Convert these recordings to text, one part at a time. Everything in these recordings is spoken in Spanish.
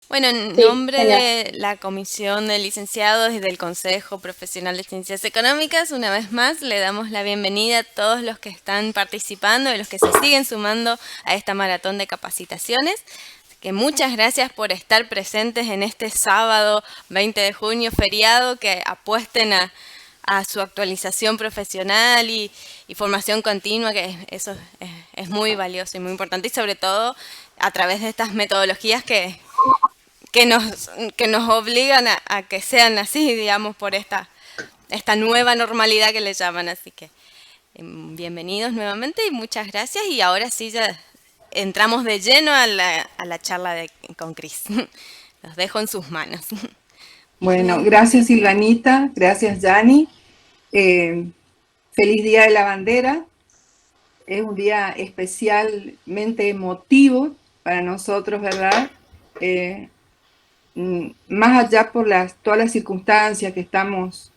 Bueno, en Sí, nombre genial. de la Comisión de Licenciados y del Consejo Profesional de Ciencias Económicas, una vez más le damos la bienvenida a todos los que están participando y los que se siguen sumando a esta maratón de capacitaciones. Así que muchas gracias por estar presentes en este sábado 20 de junio, feriado, que apuesten a su actualización profesional y formación continua, que eso es muy valioso y muy importante, y sobre todo a través de estas metodologías que nos, que nos obligan a que sean así, digamos, por esta nueva normalidad que le llaman. Así que bienvenidos nuevamente y muchas gracias. Y ahora sí ya entramos de lleno a la charla con Cris. Los dejo en sus manos. Bueno, gracias Silvanita, gracias Yani. Eh, Feliz Día de la Bandera. Es un día especialmente emotivo para nosotros, ¿verdad? Eh, Más allá por todas las circunstancias que estamos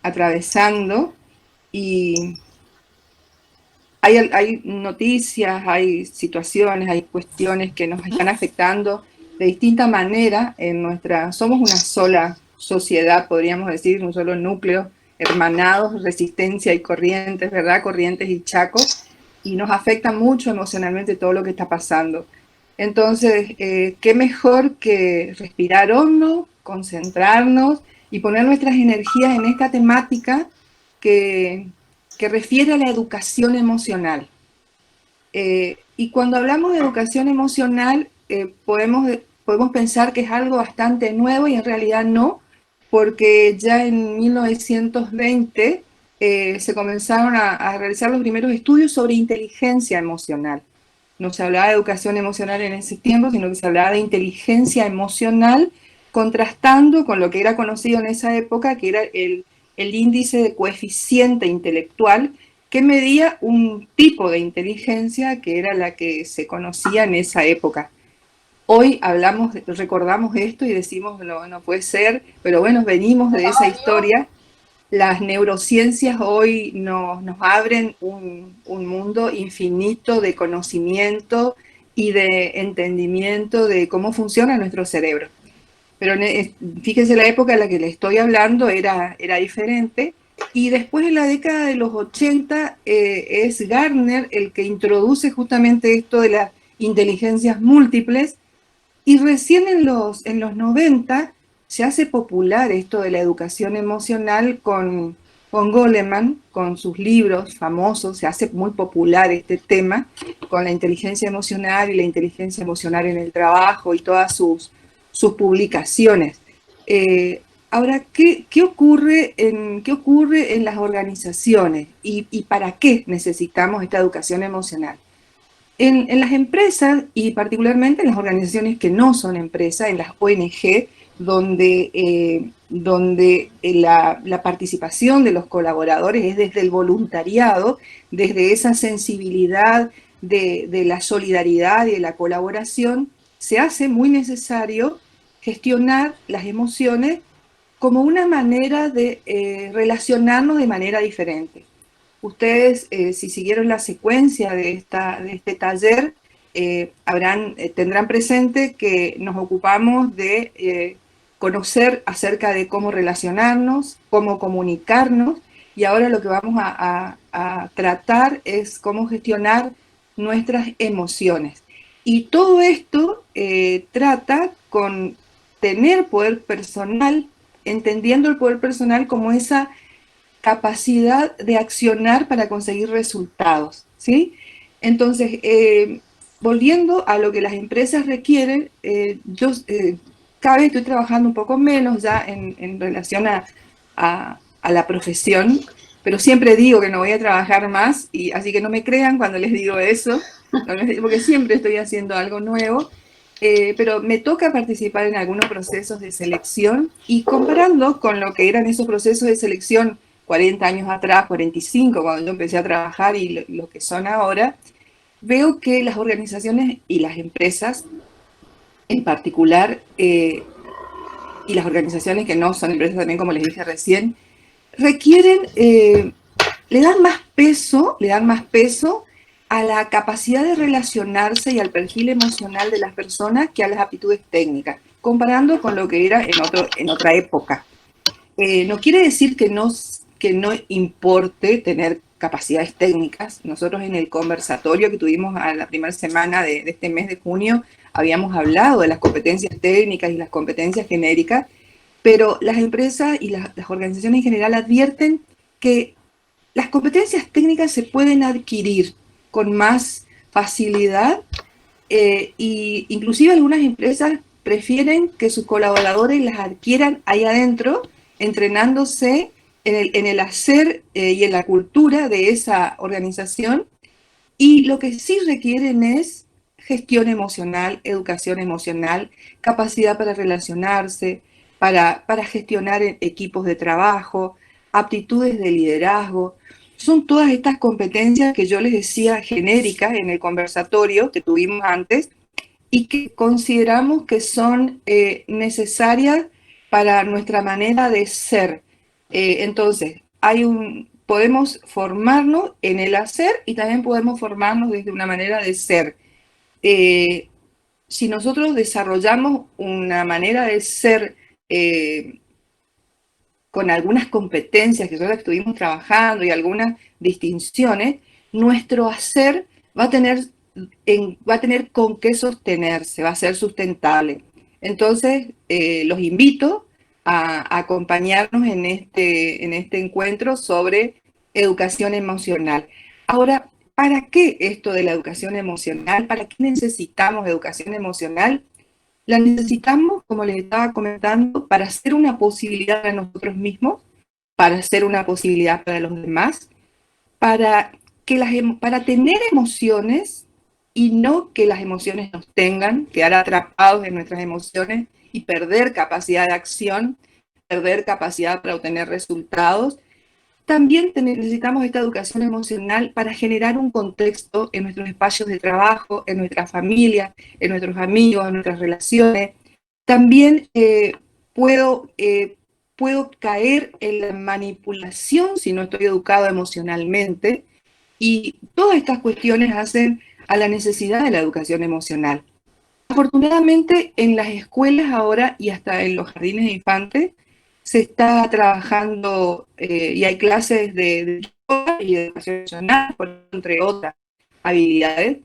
atravesando y hay noticias, hay situaciones, hay cuestiones que nos están afectando de distinta manera en somos una sola sociedad, podríamos decir, un solo núcleo, hermanados, Resistencia y Corrientes, ¿verdad? Corrientes y Chaco, y nos afecta mucho emocionalmente todo lo que está pasando. Entonces, qué mejor que respirar hondo, concentrarnos y poner nuestras energías en esta temática que, que refiere a la educación emocional. Y cuando hablamos de educación emocional, podemos pensar que es algo bastante nuevo y en realidad no, porque ya en 1920 se comenzaron a realizar los primeros estudios sobre inteligencia emocional. No se hablaba de educación emocional en ese tiempo, sino que se hablaba de inteligencia emocional, contrastando con lo que era conocido en esa época, que era el índice de coeficiente intelectual, que medía un tipo de inteligencia que era la que se conocía en esa época. Hoy recordamos esto y decimos, no, no puede ser, pero bueno, venimos de esa historia. Las neurociencias hoy nos abren un mundo infinito de conocimiento y de entendimiento de cómo funciona nuestro cerebro. Pero fíjense, la época en la que le estoy hablando era diferente. Y después en la década de los 80 es Gardner el que introduce justamente esto de las inteligencias múltiples y recién en los 90 se hace popular esto de la educación emocional con Goleman, con sus libros famosos, se hace muy popular este tema, con la inteligencia emocional y la inteligencia emocional en el trabajo y todas sus publicaciones. Ahora, qué ocurre en las organizaciones y para qué necesitamos esta educación emocional? En las empresas y particularmente en las organizaciones que no son empresas, en las ONG, donde la participación de los colaboradores es desde el voluntariado, desde esa sensibilidad de la solidaridad y de la colaboración, se hace muy necesario gestionar las emociones como una manera de relacionarnos de manera diferente. Ustedes, si siguieron la secuencia de este taller, tendrán presente que nos ocupamos de conocer acerca de cómo relacionarnos, cómo comunicarnos, y ahora lo que vamos a tratar es cómo gestionar nuestras emociones. Y todo esto trata con tener poder personal, entendiendo el poder personal como esa capacidad de accionar para conseguir resultados, ¿sí? Entonces, volviendo a lo que las empresas requieren, cada vez estoy trabajando un poco menos ya en relación a la profesión, pero siempre digo que no voy a trabajar más, y así que no me crean cuando les digo eso, porque siempre estoy haciendo algo nuevo. Pero me toca participar en algunos procesos de selección y comparando con lo que eran esos procesos de selección 40 años atrás, 45, cuando yo empecé a trabajar y lo que son ahora, veo que las organizaciones y las empresas en particular, y las organizaciones que no son empresas también, como les dije recién, requieren, le dan más peso a la capacidad de relacionarse y al perfil emocional de las personas que a las aptitudes técnicas, comparando con lo que era en otra época. No quiere decir que no importe tener capacidades técnicas. Nosotros en el conversatorio que tuvimos a la primera semana de este mes de junio habíamos hablado de las competencias técnicas y las competencias genéricas, pero las empresas y las organizaciones en general advierten que las competencias técnicas se pueden adquirir con más facilidad y inclusive algunas empresas prefieren que sus colaboradores las adquieran ahí adentro, entrenándose en el hacer y en la cultura de esa organización. Y lo que sí requieren es gestión emocional, educación emocional, capacidad para relacionarse, para gestionar equipos de trabajo, aptitudes de liderazgo. Son todas estas competencias que yo les decía genéricas en el conversatorio que tuvimos antes y que consideramos que son necesarias para nuestra manera de ser. Entonces, podemos formarnos en el hacer y también podemos formarnos desde una manera de ser. Eh, si nosotros desarrollamos una manera de ser con algunas competencias que nosotros estuvimos trabajando y algunas distinciones, nuestro hacer va a tener con qué sostenerse, va a ser sustentable. Entonces, los invito a acompañarnos en este encuentro sobre educación emocional. Ahora, ¿para qué esto de la educación emocional? ¿Para qué necesitamos educación emocional? La necesitamos, como les estaba comentando, para ser una posibilidad para nosotros mismos, para ser una posibilidad para los demás, para, para tener emociones y no que las emociones nos tengan, quedar atrapados en nuestras emociones y perder capacidad de acción, perder capacidad para obtener resultados. También necesitamos esta educación emocional para generar un contexto en nuestros espacios de trabajo, en nuestra familia, en nuestros amigos, en nuestras relaciones. También puedo caer en la manipulación si no estoy educado emocionalmente, y todas estas cuestiones hacen a la necesidad de la educación emocional. Afortunadamente, en las escuelas ahora y hasta en los jardines de infantes se está trabajando y hay clases de yoga y de educación emocional, entre otras habilidades,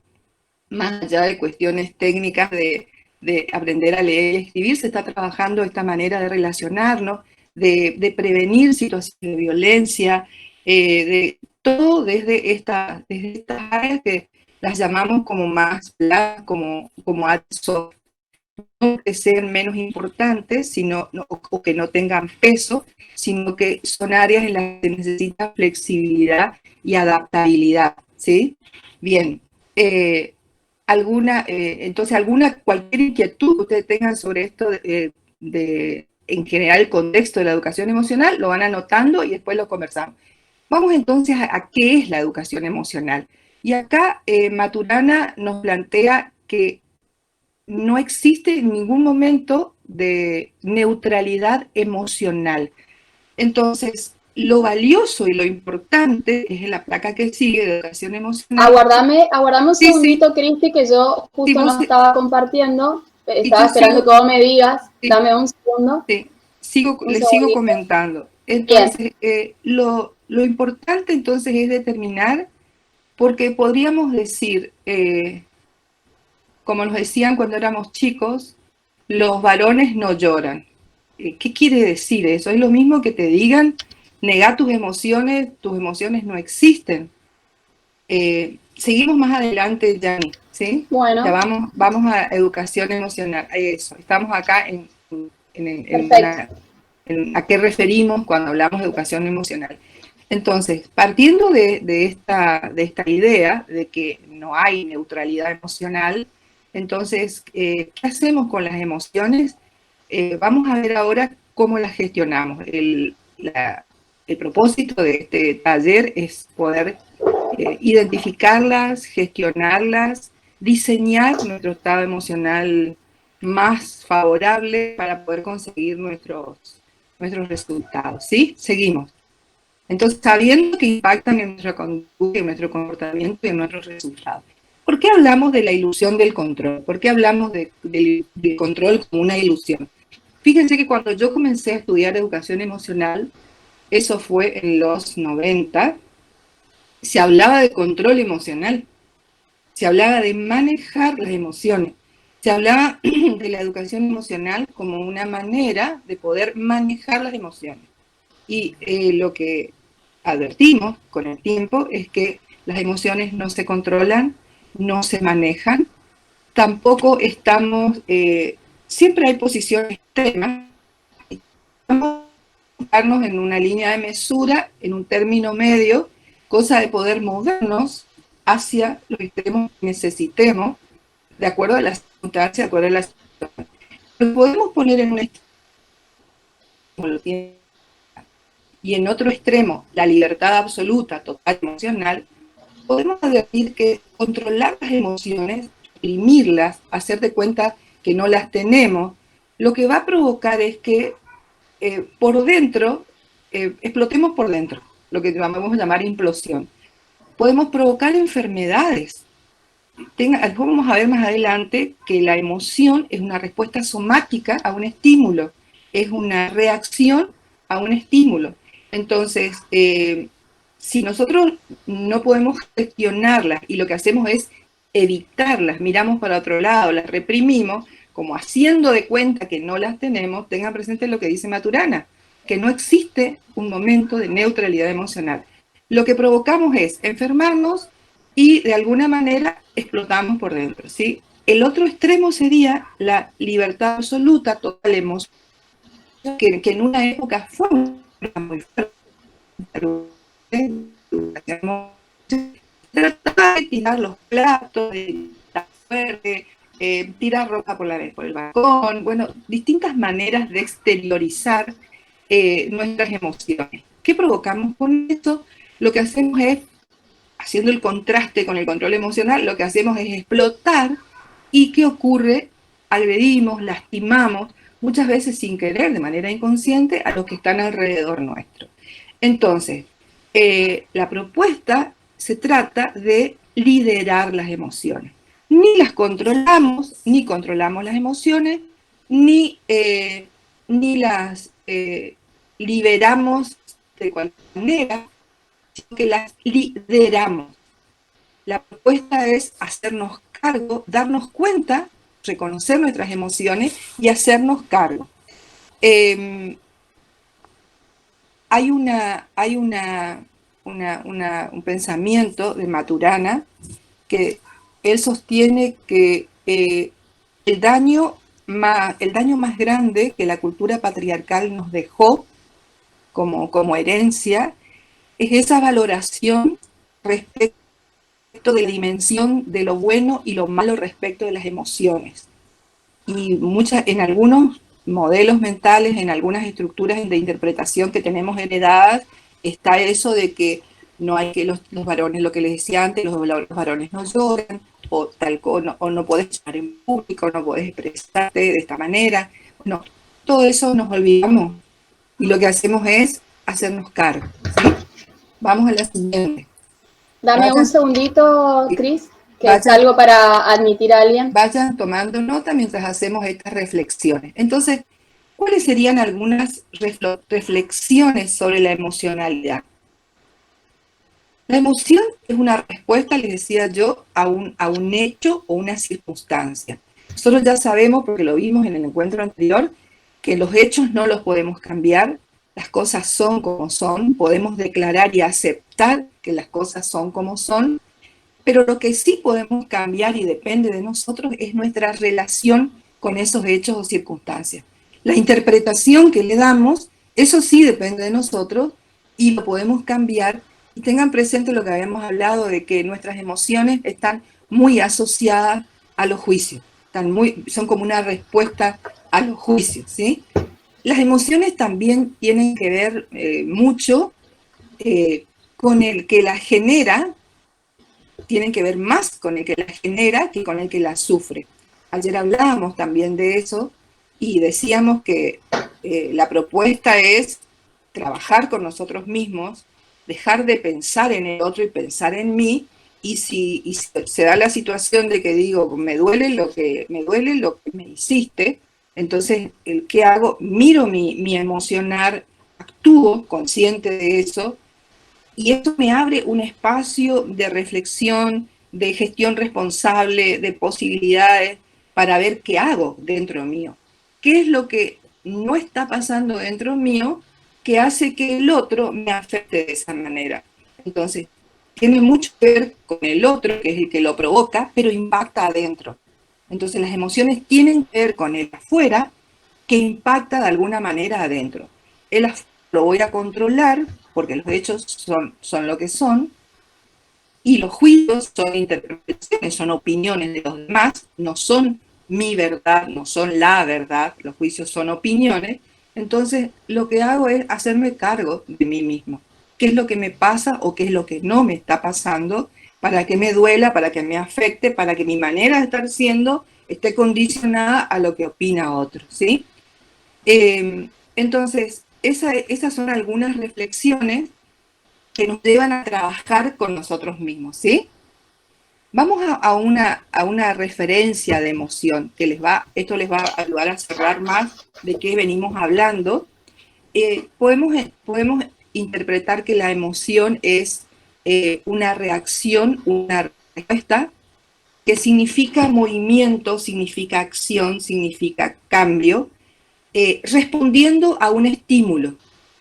más allá de cuestiones técnicas de aprender a leer y escribir, se está trabajando esta manera de relacionarnos, de prevenir situaciones de violencia, de todo desde estas áreas que las llamamos como más blandas, como soft, no que sean menos importantes o que no tengan peso, sino que son áreas en las que se necesita flexibilidad y adaptabilidad, ¿sí? Bien, entonces cualquier inquietud que ustedes tengan sobre esto en general el contexto de la educación emocional, lo van anotando y después lo conversamos. Vamos entonces a qué es la educación emocional. Y acá Maturana nos plantea que no existe en ningún momento de neutralidad emocional. Entonces, lo valioso y lo importante es en la placa que sigue de educación emocional. Aguardame un segundito, sí. Cristi, que yo justo no estaba compartiendo. Estaba esperando que vos me digas. Sí, dame un segundo. Sí, les sigo comentando. Entonces, lo importante entonces es determinar, porque podríamos decir, como nos decían cuando éramos chicos, los varones no lloran. ¿Qué quiere decir eso? Es lo mismo que te digan, negá tus emociones no existen. Seguimos más adelante, Yanni, ¿sí? Bueno. Ya vamos a educación emocional. Eso, estamos acá a qué referimos cuando hablamos de educación emocional. Entonces, partiendo de esta idea de que no hay neutralidad emocional, entonces, ¿qué hacemos con las emociones? Vamos a ver ahora cómo las gestionamos. El propósito de este taller es poder identificarlas, gestionarlas, diseñar nuestro estado emocional más favorable para poder conseguir nuestros resultados. ¿Sí? Seguimos. Entonces, sabiendo que impactan en nuestra conducta, en nuestro comportamiento y en nuestros resultados. ¿Por qué hablamos de la ilusión del control? ¿Por qué hablamos del control como una ilusión? Fíjense que cuando yo comencé a estudiar educación emocional, eso fue en los 90, se hablaba de control emocional, se hablaba de manejar las emociones, se hablaba de la educación emocional como una manera de poder manejar las emociones. Y lo que advertimos con el tiempo es que las emociones no se controlan, no se manejan, tampoco estamos, siempre hay posiciones extremas, estamos en una línea de mesura, en un término medio, cosa de poder movernos hacia los extremos que necesitemos, de acuerdo a las circunstancias, de acuerdo a las situaciones. Lo podemos poner en un extremo y en otro extremo, la libertad absoluta, total, emocional. Podemos advertir que controlar las emociones, reprimirlas, hacer de cuenta que no las tenemos, lo que va a provocar es que por dentro, explotemos por dentro, lo que vamos a llamar implosión. Podemos provocar enfermedades. Vamos a ver más adelante que la emoción es una respuesta somática a un estímulo, es una reacción a un estímulo. Entonces, si nosotros no podemos gestionarlas y lo que hacemos es evitarlas, miramos para otro lado, las reprimimos, como haciendo de cuenta que no las tenemos, tengan presente lo que dice Maturana, que no existe un momento de neutralidad emocional. Lo que provocamos es enfermarnos y de alguna manera explotamos por dentro, ¿sí? El otro extremo sería la libertad absoluta, total emoción, que en una época fue muy fuerte. Trataba de tirar los platos, de estar fuerte, tirar ropa por el balcón, bueno, distintas maneras de exteriorizar nuestras emociones. ¿Qué provocamos con esto? Lo que hacemos es, haciendo el contraste con el control emocional, lo que hacemos es explotar. ¿Y qué ocurre? Agredimos, lastimamos, muchas veces sin querer, de manera inconsciente, a los que están alrededor nuestro. Entonces, la propuesta se trata de liderar las emociones. Ni las controlamos, ni controlamos las emociones, ni las liberamos de cualquier manera, sino que las lideramos. La propuesta es hacernos cargo, darnos cuenta, reconocer nuestras emociones y hacernos cargo. Hay un pensamiento de Maturana que él sostiene que el daño más grande que la cultura patriarcal nos dejó como herencia es esa valoración respecto de la dimensión de lo bueno y lo malo respecto de las emociones. Y en algunos modelos mentales, en algunas estructuras de interpretación que tenemos heredadas, está eso de que no hay que los varones, lo que les decía antes, los varones no lloran, o no podés llorar en público, no podés expresarte de esta manera. No, todo eso nos olvidamos y lo que hacemos es hacernos cargo, ¿sí? Vamos a la siguiente. Dame un segundito, Cris, que es algo para admitir a alguien. Vayan tomando nota mientras hacemos estas reflexiones. Entonces, ¿cuáles serían algunas reflexiones sobre la emocionalidad? La emoción es una respuesta, les decía yo, a un hecho o una circunstancia. Nosotros ya sabemos, porque lo vimos en el encuentro anterior, que los hechos no los podemos cambiar, las cosas son como son, podemos declarar y aceptar que las cosas son como son, pero lo que sí podemos cambiar y depende de nosotros es nuestra relación con esos hechos o circunstancias. La interpretación que le damos, eso sí depende de nosotros y lo podemos cambiar. Y tengan presente lo que habíamos hablado de que nuestras emociones están muy asociadas a los juicios, son como una respuesta a los juicios, ¿sí? Las emociones también tienen que ver mucho con el que las genera, tienen que ver más con el que la genera que con el que la sufre. Ayer hablábamos también de eso y decíamos que la propuesta es trabajar con nosotros mismos dejar de pensar en el otro y pensar en mí. Y si se da la situación de que digo, me duele lo que me hiciste, entonces, ¿qué hago? Miro mi emocionar, actúo consciente de eso, y esto me abre un espacio de reflexión, de gestión responsable, de posibilidades para ver qué hago dentro mío. ¿Qué es lo que no está pasando dentro mío que hace que el otro me afecte de esa manera? Entonces, tiene mucho que ver con el otro, que es el que lo provoca, pero impacta adentro. Entonces, las emociones tienen que ver con el afuera, que impacta de alguna manera adentro. El afuera lo voy a controlar, porque los hechos son lo que son, y los juicios son interpretaciones, son opiniones de los demás, no son mi verdad, no son la verdad, los juicios son opiniones. Entonces, lo que hago es hacerme cargo de mí mismo. ¿Qué es lo que me pasa o qué es lo que no me está pasando? Para que me duela, para que me afecte, para que mi manera de estar siendo esté condicionada a lo que opina otro, ¿sí? Entonces, esas son algunas reflexiones que nos llevan a trabajar con nosotros mismos, ¿sí? Vamos a una referencia de emoción que esto les va a ayudar a cerrar más de qué venimos hablando. Podemos interpretar que la emoción es una reacción, una respuesta que significa movimiento, significa acción, significa cambio, respondiendo a un estímulo,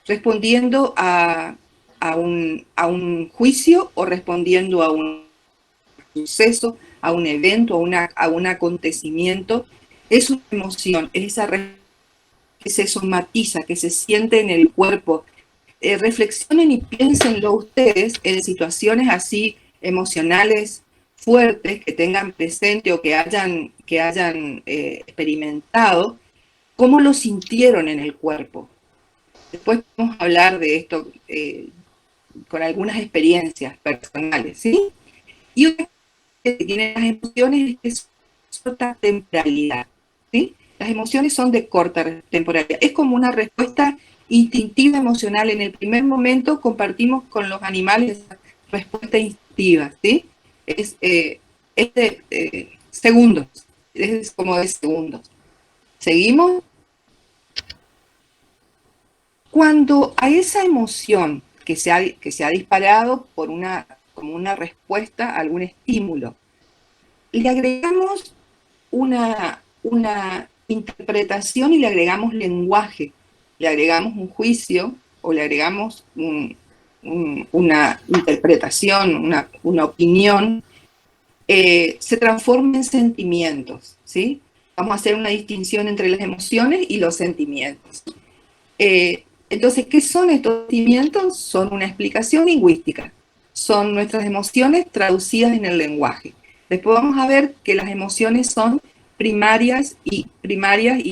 respondiendo a un juicio o respondiendo a un suceso, a un evento, a un acontecimiento. Es una emoción, es esa que se somatiza, que se siente en el cuerpo. Reflexionen y piénsenlo ustedes en situaciones así emocionales fuertes que tengan presente o que hayan experimentado, cómo lo sintieron en el cuerpo. Después vamos a hablar de esto con algunas experiencias personales, ¿sí? Y una que tiene las emociones es corta temporalidad, ¿sí? Las emociones son de corta temporalidad. Es como una respuesta instintiva emocional. En el primer momento compartimos con los animales esa respuesta instintiva, ¿sí? Es de segundos, es como de segundos. ¿Seguimos? Cuando a esa emoción que se ha disparado como una respuesta a algún estímulo, le agregamos una interpretación y le agregamos lenguaje, le agregamos un juicio o le agregamos una interpretación, una opinión, se transforma en sentimientos, ¿sí? Vamos a hacer una distinción entre las emociones y los sentimientos. Entonces, ¿qué son estos sentimientos? Son una explicación lingüística. Son nuestras emociones traducidas en el lenguaje. Después vamos a ver que las emociones son primarias y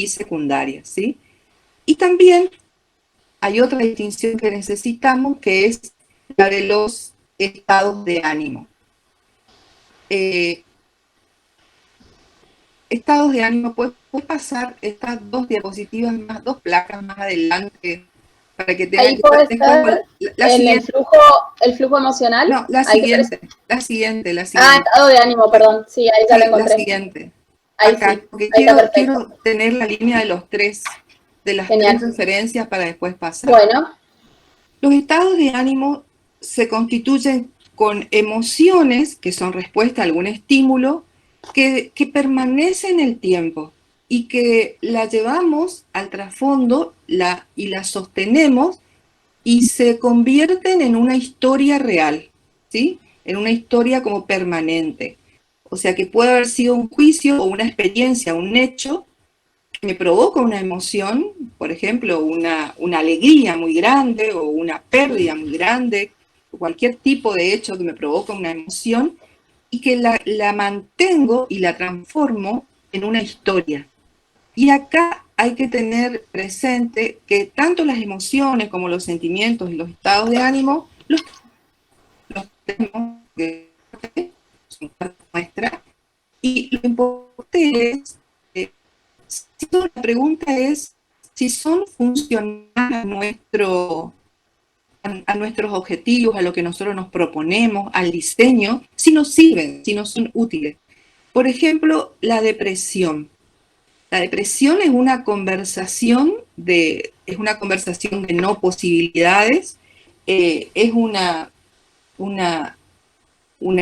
secundarias, ¿sí? Y también hay otra distinción que necesitamos, que es la de los estados de ánimo. Estados de ánimo, ¿puedes pasar estas dos diapositivas más, dos placas más adelante? Para que tengan ahí puede ser la siguiente. el flujo emocional. No, la siguiente. Ah, estado de ánimo, perdón. Sí, ahí ya lo encontré. La siguiente. Ahí acá, sí, porque ahí quiero tener la línea de las tres referencias para después pasar. Bueno. Los estados de ánimo se constituyen con emociones que son respuesta a algún estímulo que permanece en el tiempo y que la llevamos al trasfondo y la sostenemos y se convierten en una historia real, ¿sí? En una historia como permanente. O sea que puede haber sido un juicio o una experiencia, un hecho que me provoca una emoción, por ejemplo, una alegría muy grande o una pérdida muy grande, o cualquier tipo de hecho que me provoca una emoción y que la mantengo y la transformo en una historia. Y acá hay que tener presente que tanto las emociones como los sentimientos y los estados de ánimo los tenemos que son parte nuestra. Y lo importante es, la pregunta es si son funcionales a nuestros objetivos, a lo que nosotros nos proponemos, al diseño, si nos sirven, si nos son útiles. Por ejemplo, la depresión. La depresión es una conversación de no posibilidades, es una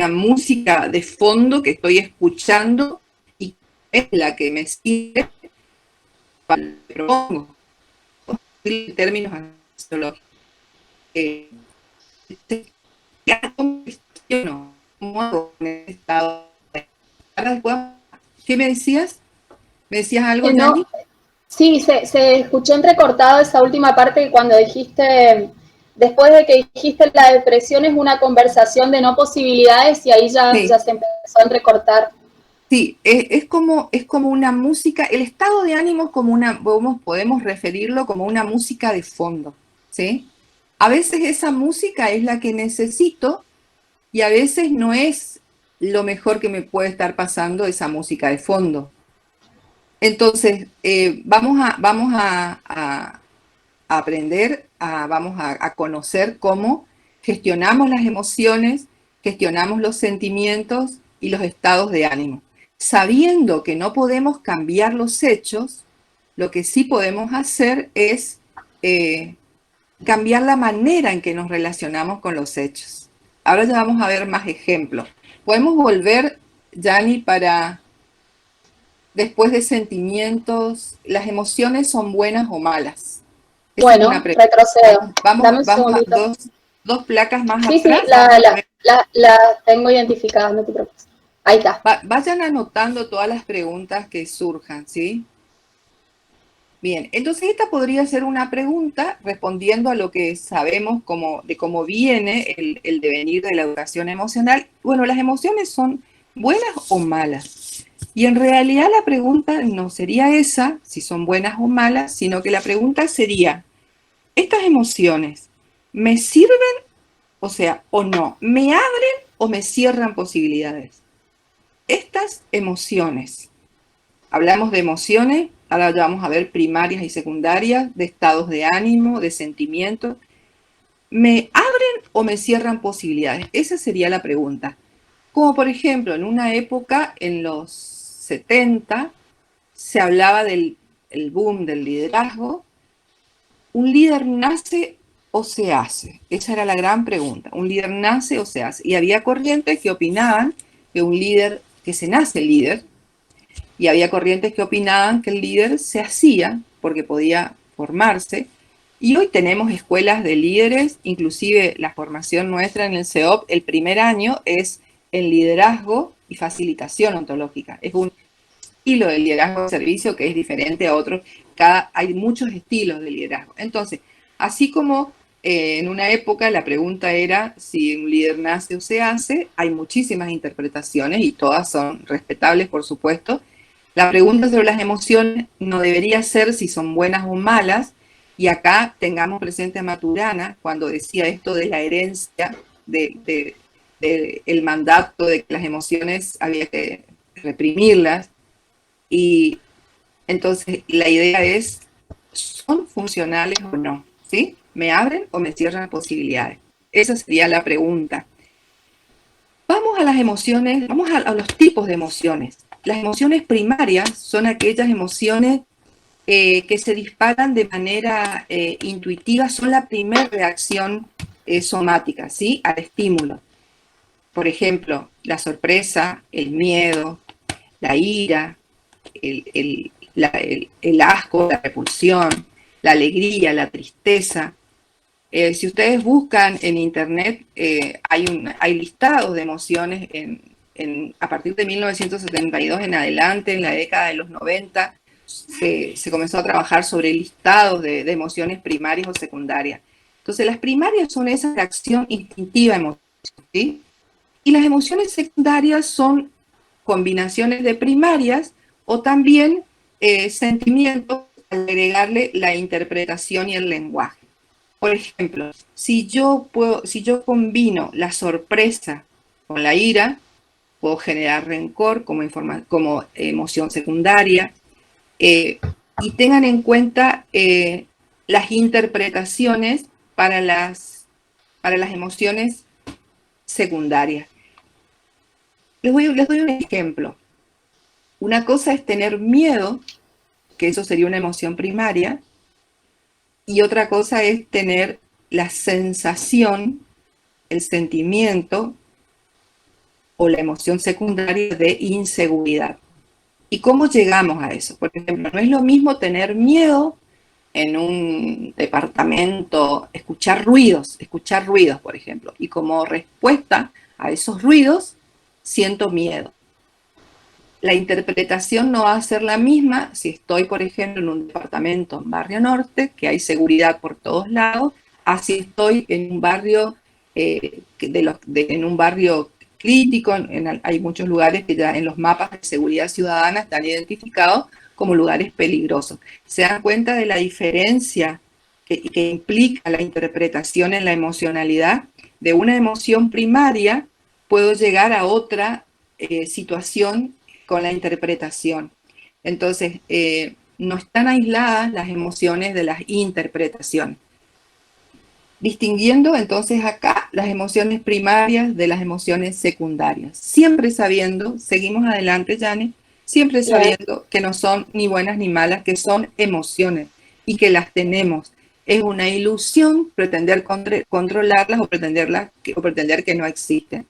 música de fondo que estoy escuchando y es la que me sirve para lo que propongo. En términos astrológicos. ¿Cómo hago en este estado? ¿Qué me decías? ¿Me decías algo, Yanni? No, sí, se escuchó entrecortado esa última parte cuando dijiste, después de que dijiste la depresión es una conversación de no posibilidades y ahí ya, Sí. ya se empezó a entrecortar. Sí, es como una música, el estado de ánimo como podemos referirlo como una música de fondo, ¿sí? A veces esa música es la que necesito y a veces no es lo mejor que me puede estar pasando esa música de fondo. Entonces, vamos a aprender, vamos a conocer cómo gestionamos las emociones, gestionamos los sentimientos y los estados de ánimo. Sabiendo que no podemos cambiar los hechos, lo que sí podemos hacer es cambiar la manera en que nos relacionamos con los hechos. Ahora ya vamos a ver más ejemplos. Podemos volver, Yanni, para después de sentimientos, ¿las emociones son buenas o malas? Esa bueno, retrocedo. Vamos a dos placas más sí, atrás. Sí, la tengo identificada, no te preocupes. Ahí está. Vayan anotando todas las preguntas que surjan, ¿sí? Bien, entonces esta podría ser una pregunta respondiendo a lo que sabemos de cómo viene el devenir de la educación emocional. Bueno, ¿las emociones son buenas o malas? Y en realidad la pregunta no sería esa, si son buenas o malas, sino que la pregunta sería, ¿estas emociones me sirven, o no? ¿Me abren o me cierran posibilidades? Estas emociones, hablamos de emociones, ahora ya vamos a ver primarias y secundarias, de estados de ánimo, de sentimientos. ¿Me abren o me cierran posibilidades? Esa sería la pregunta. Como por ejemplo, en una época, en los 70, se hablaba del boom del liderazgo. ¿Un líder nace o se hace? Esa era la gran pregunta. ¿Un líder nace o se hace? Y había corrientes que opinaban que se nace líder, y había corrientes que opinaban que el líder se hacía porque podía formarse. Y hoy tenemos escuelas de líderes, inclusive la formación nuestra en el CEOP, el primer año es en liderazgo y facilitación ontológica. Es un estilo de liderazgo de servicio que es diferente a otros. Hay muchos estilos de liderazgo. Entonces, así como en una época la pregunta era si un líder nace o se hace, hay muchísimas interpretaciones y todas son respetables, por supuesto. La pregunta sobre las emociones no debería ser si son buenas o malas, y acá tengamos presente a Maturana cuando decía esto de la herencia, el mandato de que las emociones había que reprimirlas. Y entonces la idea es, ¿son funcionales o no? ¿Sí? ¿Me abren o me cierran posibilidades? Esa sería la pregunta. Vamos a las emociones, vamos a los tipos de emociones. Las emociones primarias son aquellas emociones que se disparan de manera intuitiva, son la primera reacción somática, ¿sí? Al estímulo. Por ejemplo, la sorpresa, el miedo, la ira, el asco, la repulsión, la alegría, la tristeza. Si ustedes buscan en internet, hay listados de emociones a partir de 1972 en adelante, en la década de los 90, se comenzó a trabajar sobre listados de emociones primarias o secundarias. Entonces, las primarias son esa reacción instintiva emocional, ¿sí? Y las emociones secundarias son combinaciones de primarias o también sentimientos al agregarle la interpretación y el lenguaje. Por ejemplo, si yo combino la sorpresa con la ira, puedo generar rencor como emoción secundaria. Y tengan en cuenta las interpretaciones para las para las emociones secundarias. Les doy un ejemplo. Una cosa es tener miedo, que eso sería una emoción primaria, y otra cosa es tener la sensación, el sentimiento o la emoción secundaria de inseguridad. ¿Y cómo llegamos a eso? Por ejemplo, no es lo mismo tener miedo en un departamento, escuchar ruidos, por ejemplo, y como respuesta a esos ruidos, siento miedo. La interpretación no va a ser la misma si estoy, por ejemplo, en un departamento en Barrio Norte, que hay seguridad por todos lados, así estoy en un barrio, en un barrio crítico. Hay muchos lugares que ya en los mapas de seguridad ciudadana están identificados como lugares peligrosos. Se dan cuenta de la diferencia que implica la interpretación en la emocionalidad. De una emoción primaria puedo llegar a otra situación con la interpretación. Entonces, no están aisladas las emociones de las interpretaciones. Distinguiendo entonces acá las emociones primarias de las emociones secundarias. Siempre sabiendo, seguimos adelante, Jane, siempre sabiendo que no son ni buenas ni malas, que son emociones y que las tenemos. Es una ilusión pretender controlarlas o pretender que no existen.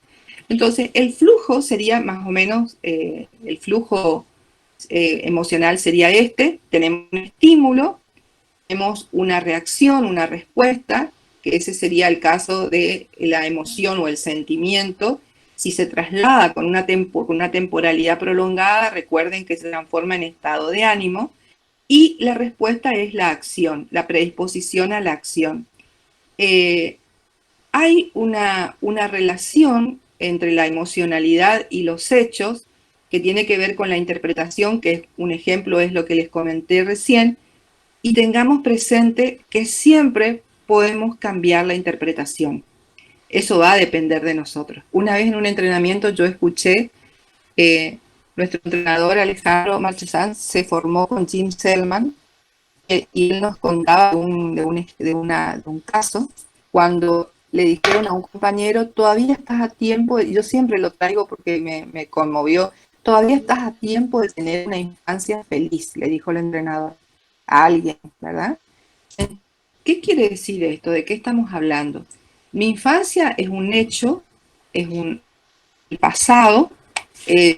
Entonces, el flujo sería más o menos, el flujo emocional sería este: tenemos un estímulo, tenemos una reacción, una respuesta, que ese sería el caso de la emoción o el sentimiento. Si se traslada con una temporalidad prolongada, recuerden que se transforma en estado de ánimo, y la respuesta es la acción, la predisposición a la acción. Hay una relación entre la emocionalidad y los hechos que tiene que ver con la interpretación, que un ejemplo es lo que les comenté recién, y tengamos presente que siempre podemos cambiar la interpretación. Eso va a depender de nosotros. Una vez en un entrenamiento yo escuché, nuestro entrenador Alejandro Marchesán se formó con Jim Selman, y él nos contaba de un caso cuando le dijeron a un compañero: todavía estás a tiempo, y yo siempre lo traigo porque me conmovió, todavía estás a tiempo de tener una infancia feliz, le dijo el entrenador a alguien, ¿verdad? ¿Qué quiere decir esto? ¿De qué estamos hablando? Mi infancia es un hecho, es el pasado.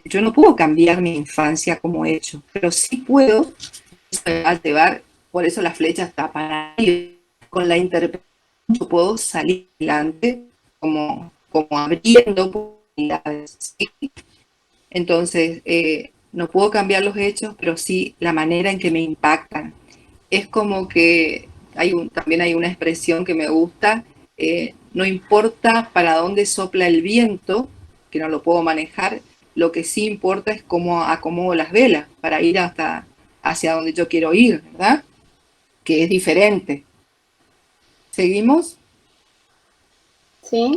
Yo no puedo cambiar mi infancia como hecho, pero sí puedo llevar, por eso la flecha está para ahí. Con la interpretación yo puedo salir adelante como abriendo posibilidades, ¿sí? Entonces, no puedo cambiar los hechos, pero sí la manera en que me impactan. Es como que también hay una expresión que me gusta: no importa para dónde sopla el viento, que no lo puedo manejar, lo que sí importa es cómo acomodo las velas para ir hacia donde yo quiero ir, ¿verdad? Que es diferente. ¿Seguimos? Sí.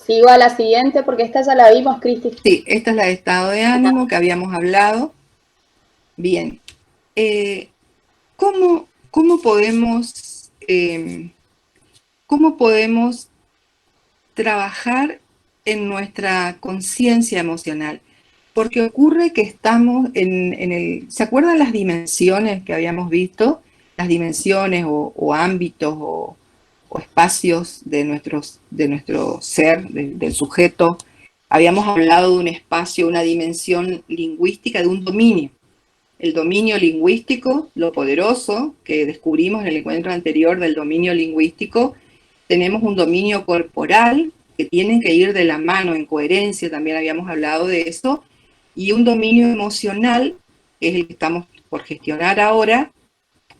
Sigo a la siguiente porque esta ya la vimos, Cristi. Sí, esta es la de estado de ánimo que habíamos hablado. Bien. ¿Cómo podemos trabajar en nuestra conciencia emocional? Porque ocurre que estamos ¿se acuerdan las dimensiones que habíamos visto? Las dimensiones o ámbitos o espacios de nuestro ser, del sujeto. Habíamos hablado de un espacio, una dimensión lingüística, de un dominio. El dominio lingüístico, lo poderoso que descubrimos en el encuentro anterior del dominio lingüístico. Tenemos un dominio corporal, que tienen que ir de la mano en coherencia, también habíamos hablado de eso, y un dominio emocional, que es el que estamos por gestionar ahora,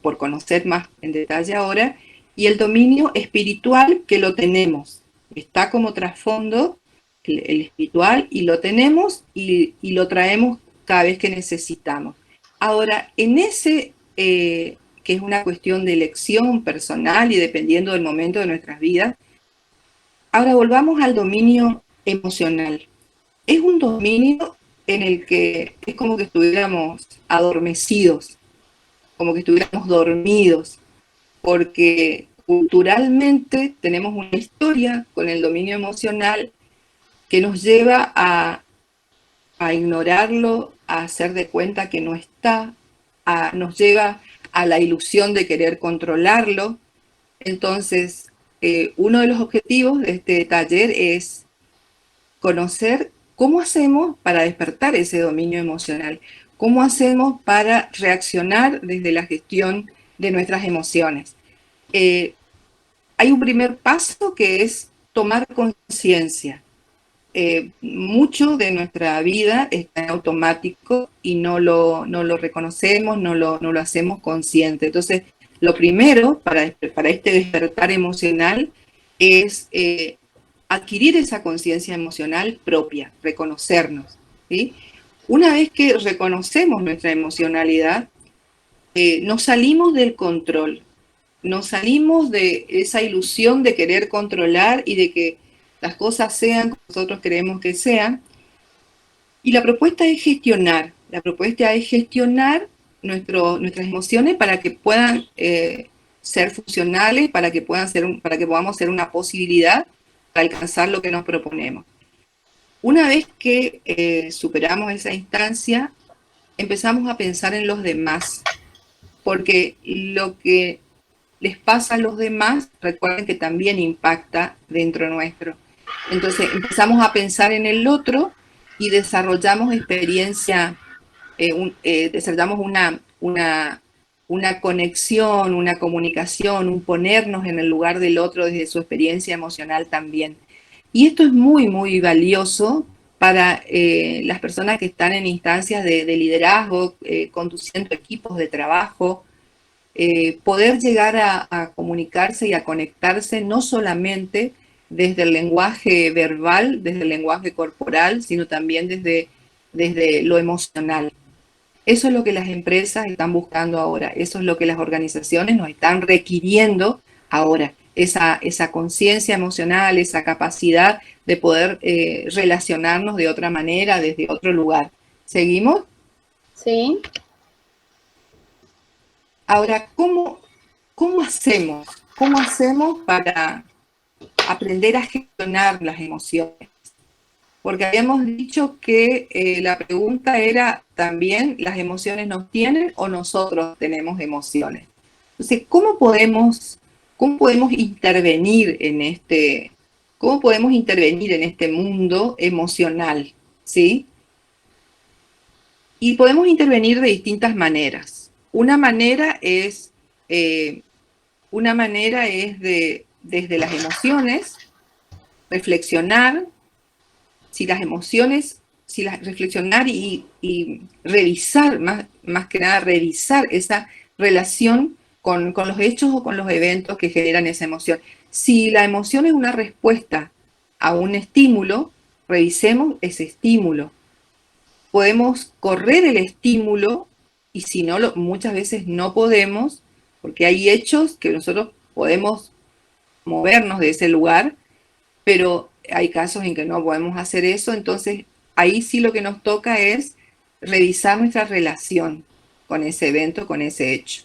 por conocer más en detalle ahora, y el dominio espiritual, que lo tenemos, está como trasfondo el espiritual, y lo tenemos y lo traemos cada vez que necesitamos. Ahora, en ese, que es una cuestión de elección personal y dependiendo del momento de nuestras vidas, ahora volvamos al dominio emocional. Es un dominio en el que es como que estuviéramos adormecidos, como que estuviéramos dormidos, porque culturalmente tenemos una historia con el dominio emocional que nos lleva a ignorarlo, a hacer de cuenta que no está, nos lleva a la ilusión de querer controlarlo. Entonces, uno de los objetivos de este taller es conocer cómo hacemos para despertar ese dominio emocional, cómo hacemos para reaccionar desde la gestión de nuestras emociones. Hay un primer paso que es tomar conciencia. Mucho de nuestra vida está en automático y no lo reconocemos, no lo hacemos consciente. Entonces, lo primero para este despertar emocional es adquirir esa conciencia emocional propia, reconocernos, ¿sí? Una vez que reconocemos nuestra emocionalidad, nos salimos del control, nos salimos de esa ilusión de querer controlar y de que las cosas sean como nosotros queremos que sean. Y la propuesta es gestionar. La propuesta es gestionar nuestras emociones para que puedan ser funcionales, para que podamos ser una posibilidad para alcanzar lo que nos proponemos. Una vez que superamos esa instancia, empezamos a pensar en los demás, porque lo que les pasa a los demás, recuerden que también impacta dentro nuestro. Entonces empezamos a pensar en el otro y desarrollamos desarrollamos una conexión, una comunicación, un ponernos en el lugar del otro desde su experiencia emocional también. Y esto es muy, muy valioso para las personas que están en instancias de liderazgo, conduciendo equipos de trabajo, poder llegar a comunicarse y a conectarse no solamente desde el lenguaje verbal, desde el lenguaje corporal, sino también desde lo emocional. Eso es lo que las empresas están buscando ahora, eso es lo que las organizaciones nos están requiriendo ahora, esa conciencia emocional, esa capacidad de poder relacionarnos de otra manera, desde otro lugar. ¿Seguimos? Sí. Ahora, ¿cómo hacemos? ¿Cómo hacemos para aprender a gestionar las emociones? Porque habíamos dicho que la pregunta era también, ¿las emociones nos tienen o nosotros tenemos emociones? Entonces, ¿cómo podemos intervenir en este mundo emocional? ¿Sí? Y podemos intervenir de distintas maneras. Una manera es desde las emociones, reflexionar reflexionar y revisar, más que nada revisar esa relación con los hechos o con los eventos que generan esa emoción. Si la emoción es una respuesta a un estímulo, revisemos ese estímulo. Podemos correr el estímulo y si no, muchas veces no podemos, porque hay hechos que nosotros podemos movernos de ese lugar, pero hay casos en que no podemos hacer eso, entonces ahí sí lo que nos toca es revisar nuestra relación con ese evento, con ese hecho.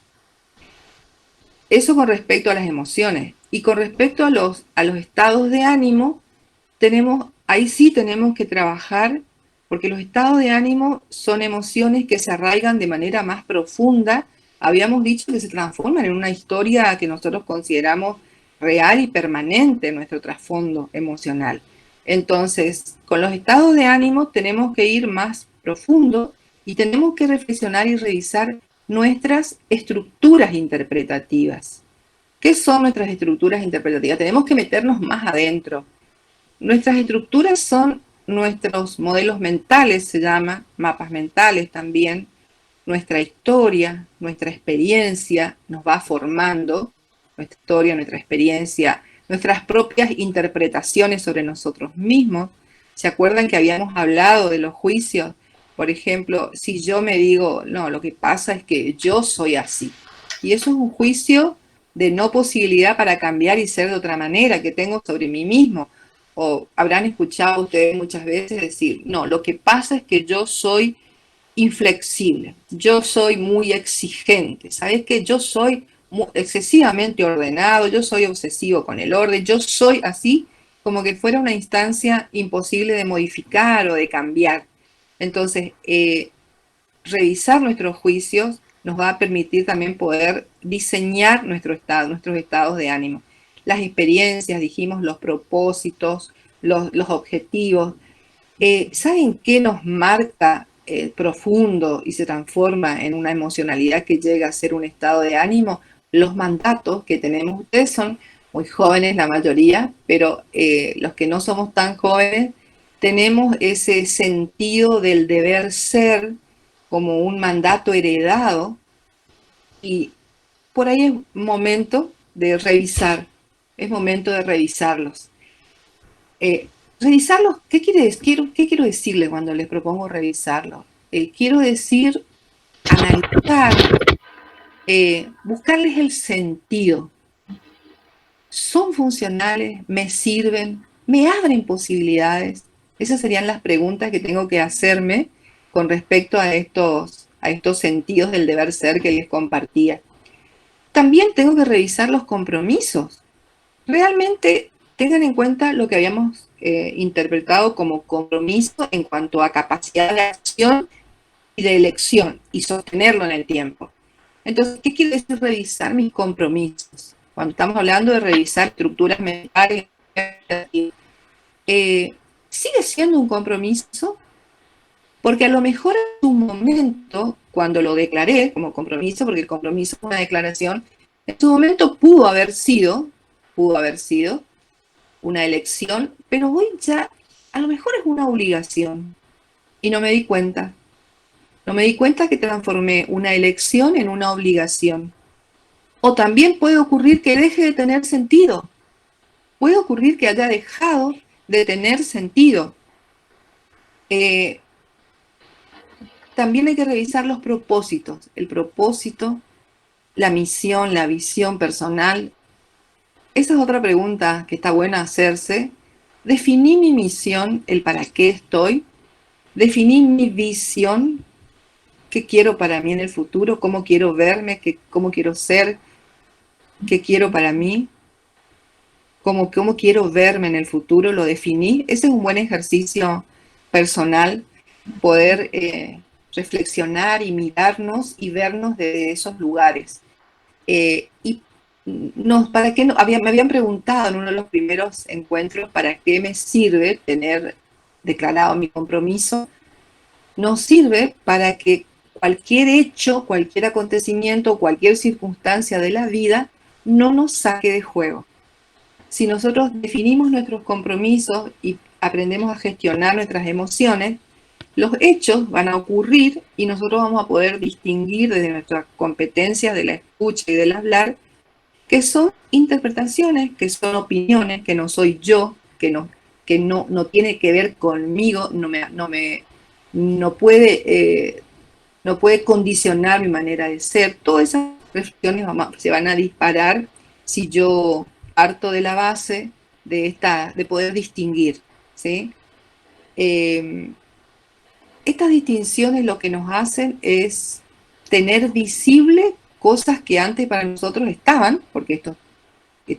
Eso con respecto a las emociones. Y con respecto a los estados de ánimo, ahí sí tenemos que trabajar, porque los estados de ánimo son emociones que se arraigan de manera más profunda. Habíamos dicho que se transforman en una historia que nosotros consideramos real y permanente en nuestro trasfondo emocional. Entonces, con los estados de ánimo tenemos que ir más profundo y tenemos que reflexionar y revisar nuestras estructuras interpretativas. ¿Qué son nuestras estructuras interpretativas? Tenemos que meternos más adentro. Nuestras estructuras son nuestros modelos mentales, se llama, mapas mentales también. Nuestra historia, nuestra experiencia nos va formando, nuestra historia, nuestra experiencia, nuestras propias interpretaciones sobre nosotros mismos. ¿Se acuerdan que habíamos hablado de los juicios? Por ejemplo, si yo me digo, no, lo que pasa es que yo soy así. Y eso es un juicio de no posibilidad para cambiar y ser de otra manera que tengo sobre mí mismo. O habrán escuchado ustedes muchas veces decir, no, lo que pasa es que yo soy inflexible, yo soy muy exigente, ¿sabes qué? Yo soy excesivamente ordenado, yo soy obsesivo con el orden, yo soy así, como que fuera una instancia imposible de modificar o de cambiar. Entonces, revisar nuestros juicios nos va a permitir también poder diseñar nuestros estados de ánimo. Las experiencias, dijimos, los propósitos, los objetivos. ¿Saben qué nos marca profundo y se transforma en una emocionalidad que llega a ser un estado de ánimo? Los mandatos que tenemos. Ustedes son muy jóvenes la mayoría, pero los que no somos tan jóvenes tenemos ese sentido del deber ser como un mandato heredado, y por ahí es momento de revisar, es momento de revisarlos. Revisarlos, ¿qué quiero decirle cuando les propongo revisarlos? Quiero decir, analizar, buscarles el sentido. ¿Son funcionales? ¿Me sirven? ¿Me abren posibilidades? Esas serían las preguntas que tengo que hacerme con respecto a estos sentidos del deber ser que les compartía. También tengo que revisar los compromisos. Realmente tengan en cuenta lo que habíamos interpretado como compromiso en cuanto a capacidad de acción y de elección y sostenerlo en el tiempo. Entonces, ¿qué quiere decir revisar mis compromisos? Cuando estamos hablando de revisar estructuras mentales, ¿sigue siendo un compromiso? Porque a lo mejor en su momento, cuando lo declaré como compromiso, porque el compromiso es una declaración, en su momento pudo haber sido una elección, pero hoy ya a lo mejor es una obligación. Y no me di cuenta. No me di cuenta que transformé una elección en una obligación. O también puede ocurrir que deje de tener sentido. Puede ocurrir que haya dejado de tener sentido. También hay que revisar los propósitos. El propósito, la misión, la visión personal. Esa es otra pregunta que está buena hacerse. Definí mi misión, el para qué estoy. Definí mi visión, qué quiero para mí en el futuro, cómo quiero verme, cómo quiero ser, qué quiero para mí, cómo quiero verme en el futuro, lo definí. Ese es un buen ejercicio personal, poder reflexionar y mirarnos y vernos desde esos lugares. ¿Para qué me habían preguntado en uno de los primeros encuentros para qué me sirve tener declarado mi compromiso? Nos sirve para que cualquier hecho, cualquier acontecimiento, cualquier circunstancia de la vida no nos saque de juego. Si nosotros definimos nuestros compromisos y aprendemos a gestionar nuestras emociones, los hechos van a ocurrir y nosotros vamos a poder distinguir desde nuestras competencias de la escucha y del hablar que son interpretaciones, que son opiniones, que no soy yo, que no tiene que ver conmigo, no puede condicionar mi manera de ser. Todas esas reflexiones se van a disparar si yo parto de la base de poder distinguir, ¿sí? Estas distinciones lo que nos hacen es tener visible cosas que antes para nosotros estaban, porque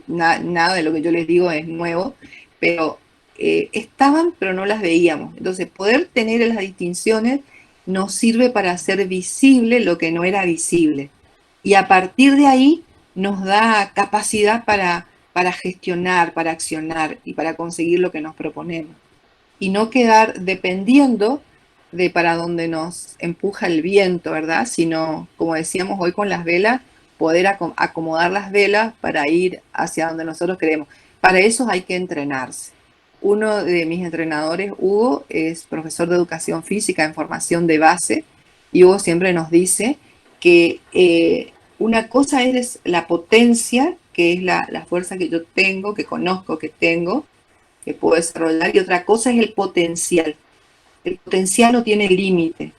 nada de lo que yo les digo es nuevo, pero estaban, pero no las veíamos. Entonces, poder tener las distinciones nos sirve para hacer visible lo que no era visible. Y a partir de ahí nos da capacidad para gestionar, para accionar y para conseguir lo que nos proponemos. Y no quedar dependiendo de para dónde nos empuja el viento, ¿verdad? Sino, como decíamos hoy con las velas, poder acomodar las velas para ir hacia donde nosotros queremos. Para eso hay que entrenarse. Uno de mis entrenadores, Hugo, es profesor de educación física en formación de base, y Hugo siempre nos dice que una cosa es la potencia, que es la fuerza que yo tengo, que conozco que tengo, que puedo desarrollar, y otra cosa es el potencial. El potencial no tiene límite.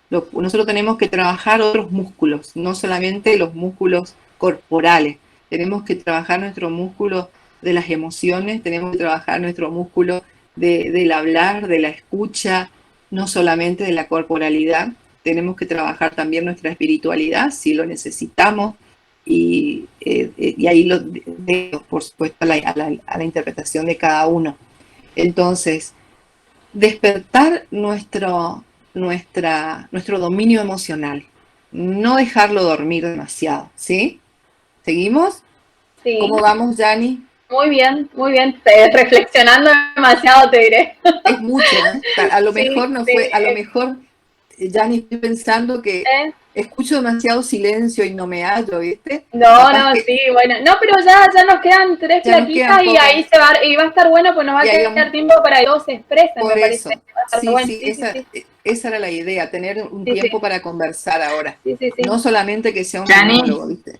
Nosotros tenemos que trabajar otros músculos, no solamente los músculos corporales. Tenemos que trabajar nuestro músculo de las emociones, tenemos que trabajar nuestro músculo del hablar, de la escucha, no solamente de la corporalidad. Tenemos que trabajar también nuestra espiritualidad, si lo necesitamos. y ahí lo dejo, por supuesto, a la interpretación de cada uno. Entonces, despertar nuestro dominio emocional, no dejarlo dormir demasiado, ¿sí? ¿Seguimos? Sí. ¿Cómo vamos, Yanni? Muy bien, reflexionando demasiado, te diré. Es mucho, ¿eh? A lo Sí, mejor no sí, fue, a lo mejor, Yanni, estoy pensando que escucho demasiado silencio y no me hallo, ¿viste? No, sí, bueno. No, pero ya nos quedan 3 ya nos plaquitas quedan y ahí y va a estar bueno, pues nos va a quedar tiempo para que todos se expresen, por me eso. parece. Va a estar Sí, bueno. sí, esa era la idea, tener un tiempo para conversar ahora. Sí. No solamente que sea un Yanni, monólogo, ¿viste?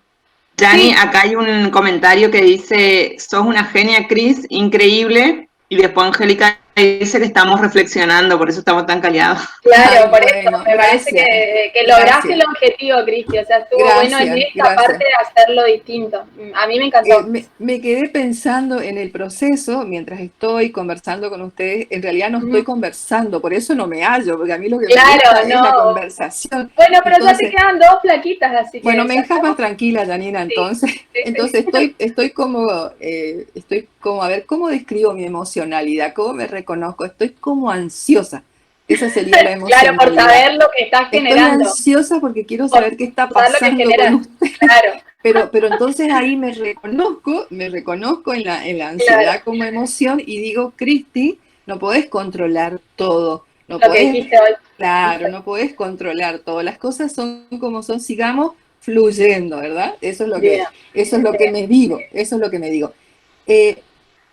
Yanni, acá hay un comentario que dice, sos una genia, Cris, increíble. Y después Angélica dice que estamos reflexionando, por eso estamos tan callados. Claro, Ay, por bueno, eso me parece que lograste el objetivo, Cristi. O sea, estuvo bueno en esta parte de hacerlo distinto. A mí me encantó. Me quedé pensando en el proceso mientras estoy conversando con ustedes. En realidad no estoy conversando, por eso no me hallo, porque a mí lo que me gusta es la conversación. Bueno, pero entonces, ya te quedan 2 plaquitas, así que... Bueno, me dejas más tranquila, Janina, entonces. Sí. Entonces estoy como, a ver, ¿cómo describo mi emocionalidad? ¿Cómo me reconozco? Estoy como ansiosa. Esa sería la emocionalidad. Claro, por saber lo que estás generando. Estoy ansiosa porque quiero saber qué está pasando con usted. Claro. Pero entonces ahí me reconozco en la ansiedad como emoción y digo, Cristi, no podés controlar todo. No lo que dijiste hoy. Claro, no podés controlar todo. Las cosas son como son, sigamos fluyendo, ¿verdad? Eso es lo que me digo.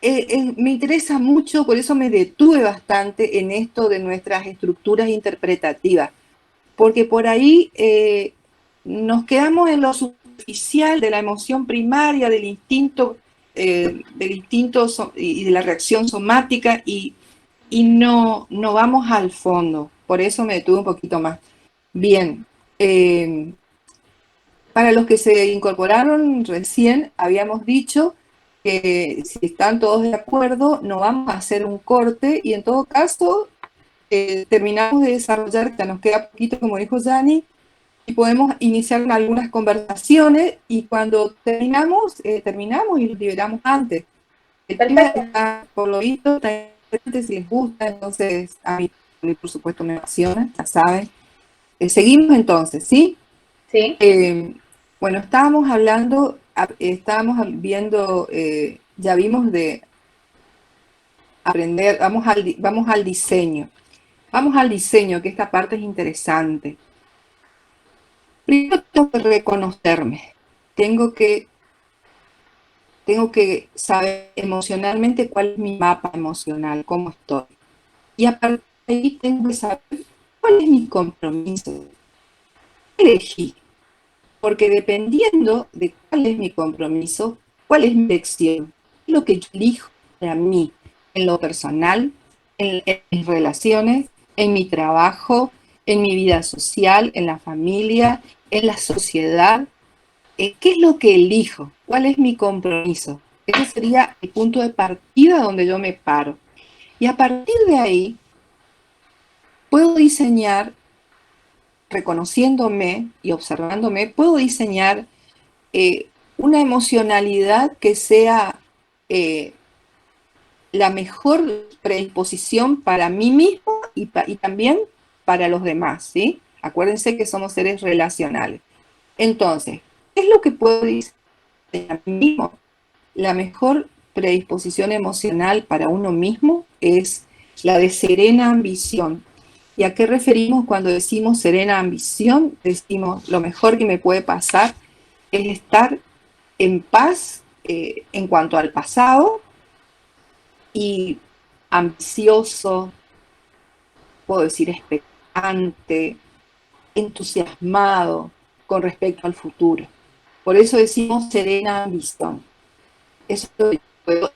Me interesa mucho, por eso me detuve bastante en esto de nuestras estructuras interpretativas, porque por ahí nos quedamos en lo superficial de la emoción primaria, del instinto y de la reacción somática y no vamos al fondo. Por eso me detuve un poquito más. Bien, para los que se incorporaron recién, habíamos dicho que si están todos de acuerdo, no vamos a hacer un corte y en todo caso terminamos de desarrollar, ya nos queda poquito, como dijo Yanni, y podemos iniciar algunas conversaciones y cuando terminamos y lo liberamos antes. El tema está, por lo visto, está si les gusta, entonces a mí por supuesto me apasiona, ya saben. Seguimos entonces, ¿sí? Sí. Bueno, estábamos viendo, ya vimos de aprender, vamos al diseño. Vamos al diseño, que esta parte es interesante. Primero tengo que reconocerme, tengo que saber emocionalmente cuál es mi mapa emocional, cómo estoy. Y a partir de ahí tengo que saber cuál es mi compromiso. Elegí, porque dependiendo de cuál es mi compromiso, cuál es mi elección, lo que yo elijo para mí, en lo personal, en mis relaciones, en mi trabajo, en mi vida social, en la familia, en la sociedad. ¿Qué es lo que elijo? ¿Cuál es mi compromiso? Ese sería el punto de partida donde yo me paro. Y a partir de ahí, puedo diseñar, reconociéndome y observándome, puedo diseñar una emocionalidad que sea la mejor predisposición para mí mismo y también para los demás, ¿sí? Acuérdense que somos seres relacionales. Entonces, ¿qué es lo que puedo decir a mí mismo? La mejor predisposición emocional para uno mismo es la de serena ambición. ¿Y a qué referimos cuando decimos serena ambición? Decimos, lo mejor que me puede pasar es estar en paz en cuanto al pasado y ambicioso, puedo decir expectante, entusiasmado con respecto al futuro. Por eso decimos serena ambición. Eso es lo que puedo.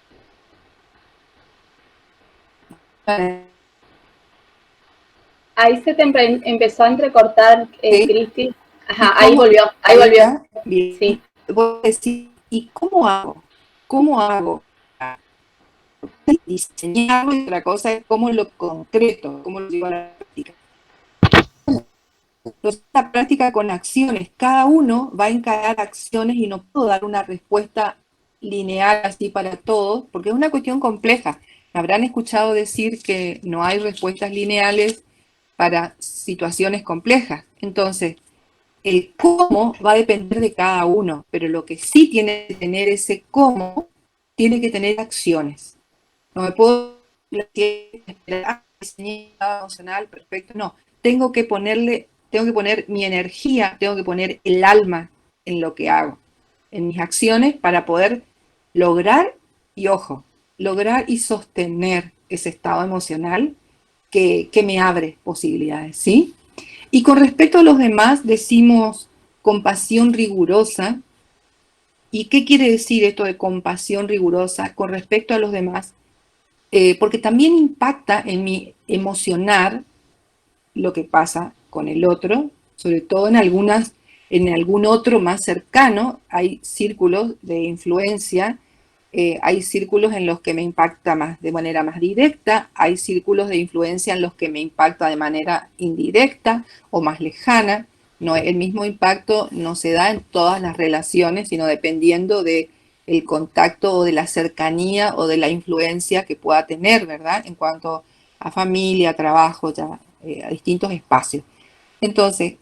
Ahí se te empezó a entrecortar, ¿Sí? Cristi. Ajá, ahí volvió. Bien. Sí. Voy a decir, ¿y cómo hago? ¿Cómo hago? Diseñarlo y otra cosa es cómo lo concreto, cómo lo llevo a la práctica. Entonces, la práctica con acciones, cada uno va a encarar acciones y no puedo dar una respuesta lineal así para todos, porque es una cuestión compleja. Habrán escuchado decir que no hay respuestas lineales para situaciones complejas. Entonces, el cómo va a depender de cada uno, pero lo que sí tiene que tener ese cómo, tiene que tener acciones. No me puedo esperar, emocional, perfecto, no. Tengo que poner mi energía, tengo que poner el alma en lo que hago, en mis acciones para poder lograr, y ojo, lograr y sostener ese estado emocional que me abre posibilidades, ¿sí? Y con respecto a los demás, decimos compasión rigurosa. ¿Y qué quiere decir esto de compasión rigurosa con respecto a los demás? Porque también impacta en mi emocionar lo que pasa con el otro, sobre todo en algún otro más cercano, hay círculos de influencia, hay círculos en los que me impacta más de manera más directa, hay círculos de influencia en los que me impacta de manera indirecta o más lejana. No, el mismo impacto no se da en todas las relaciones, sino dependiendo de el contacto o de la cercanía o de la influencia que pueda tener, ¿verdad? En cuanto a familia, trabajo, ya, a distintos espacios. Entonces,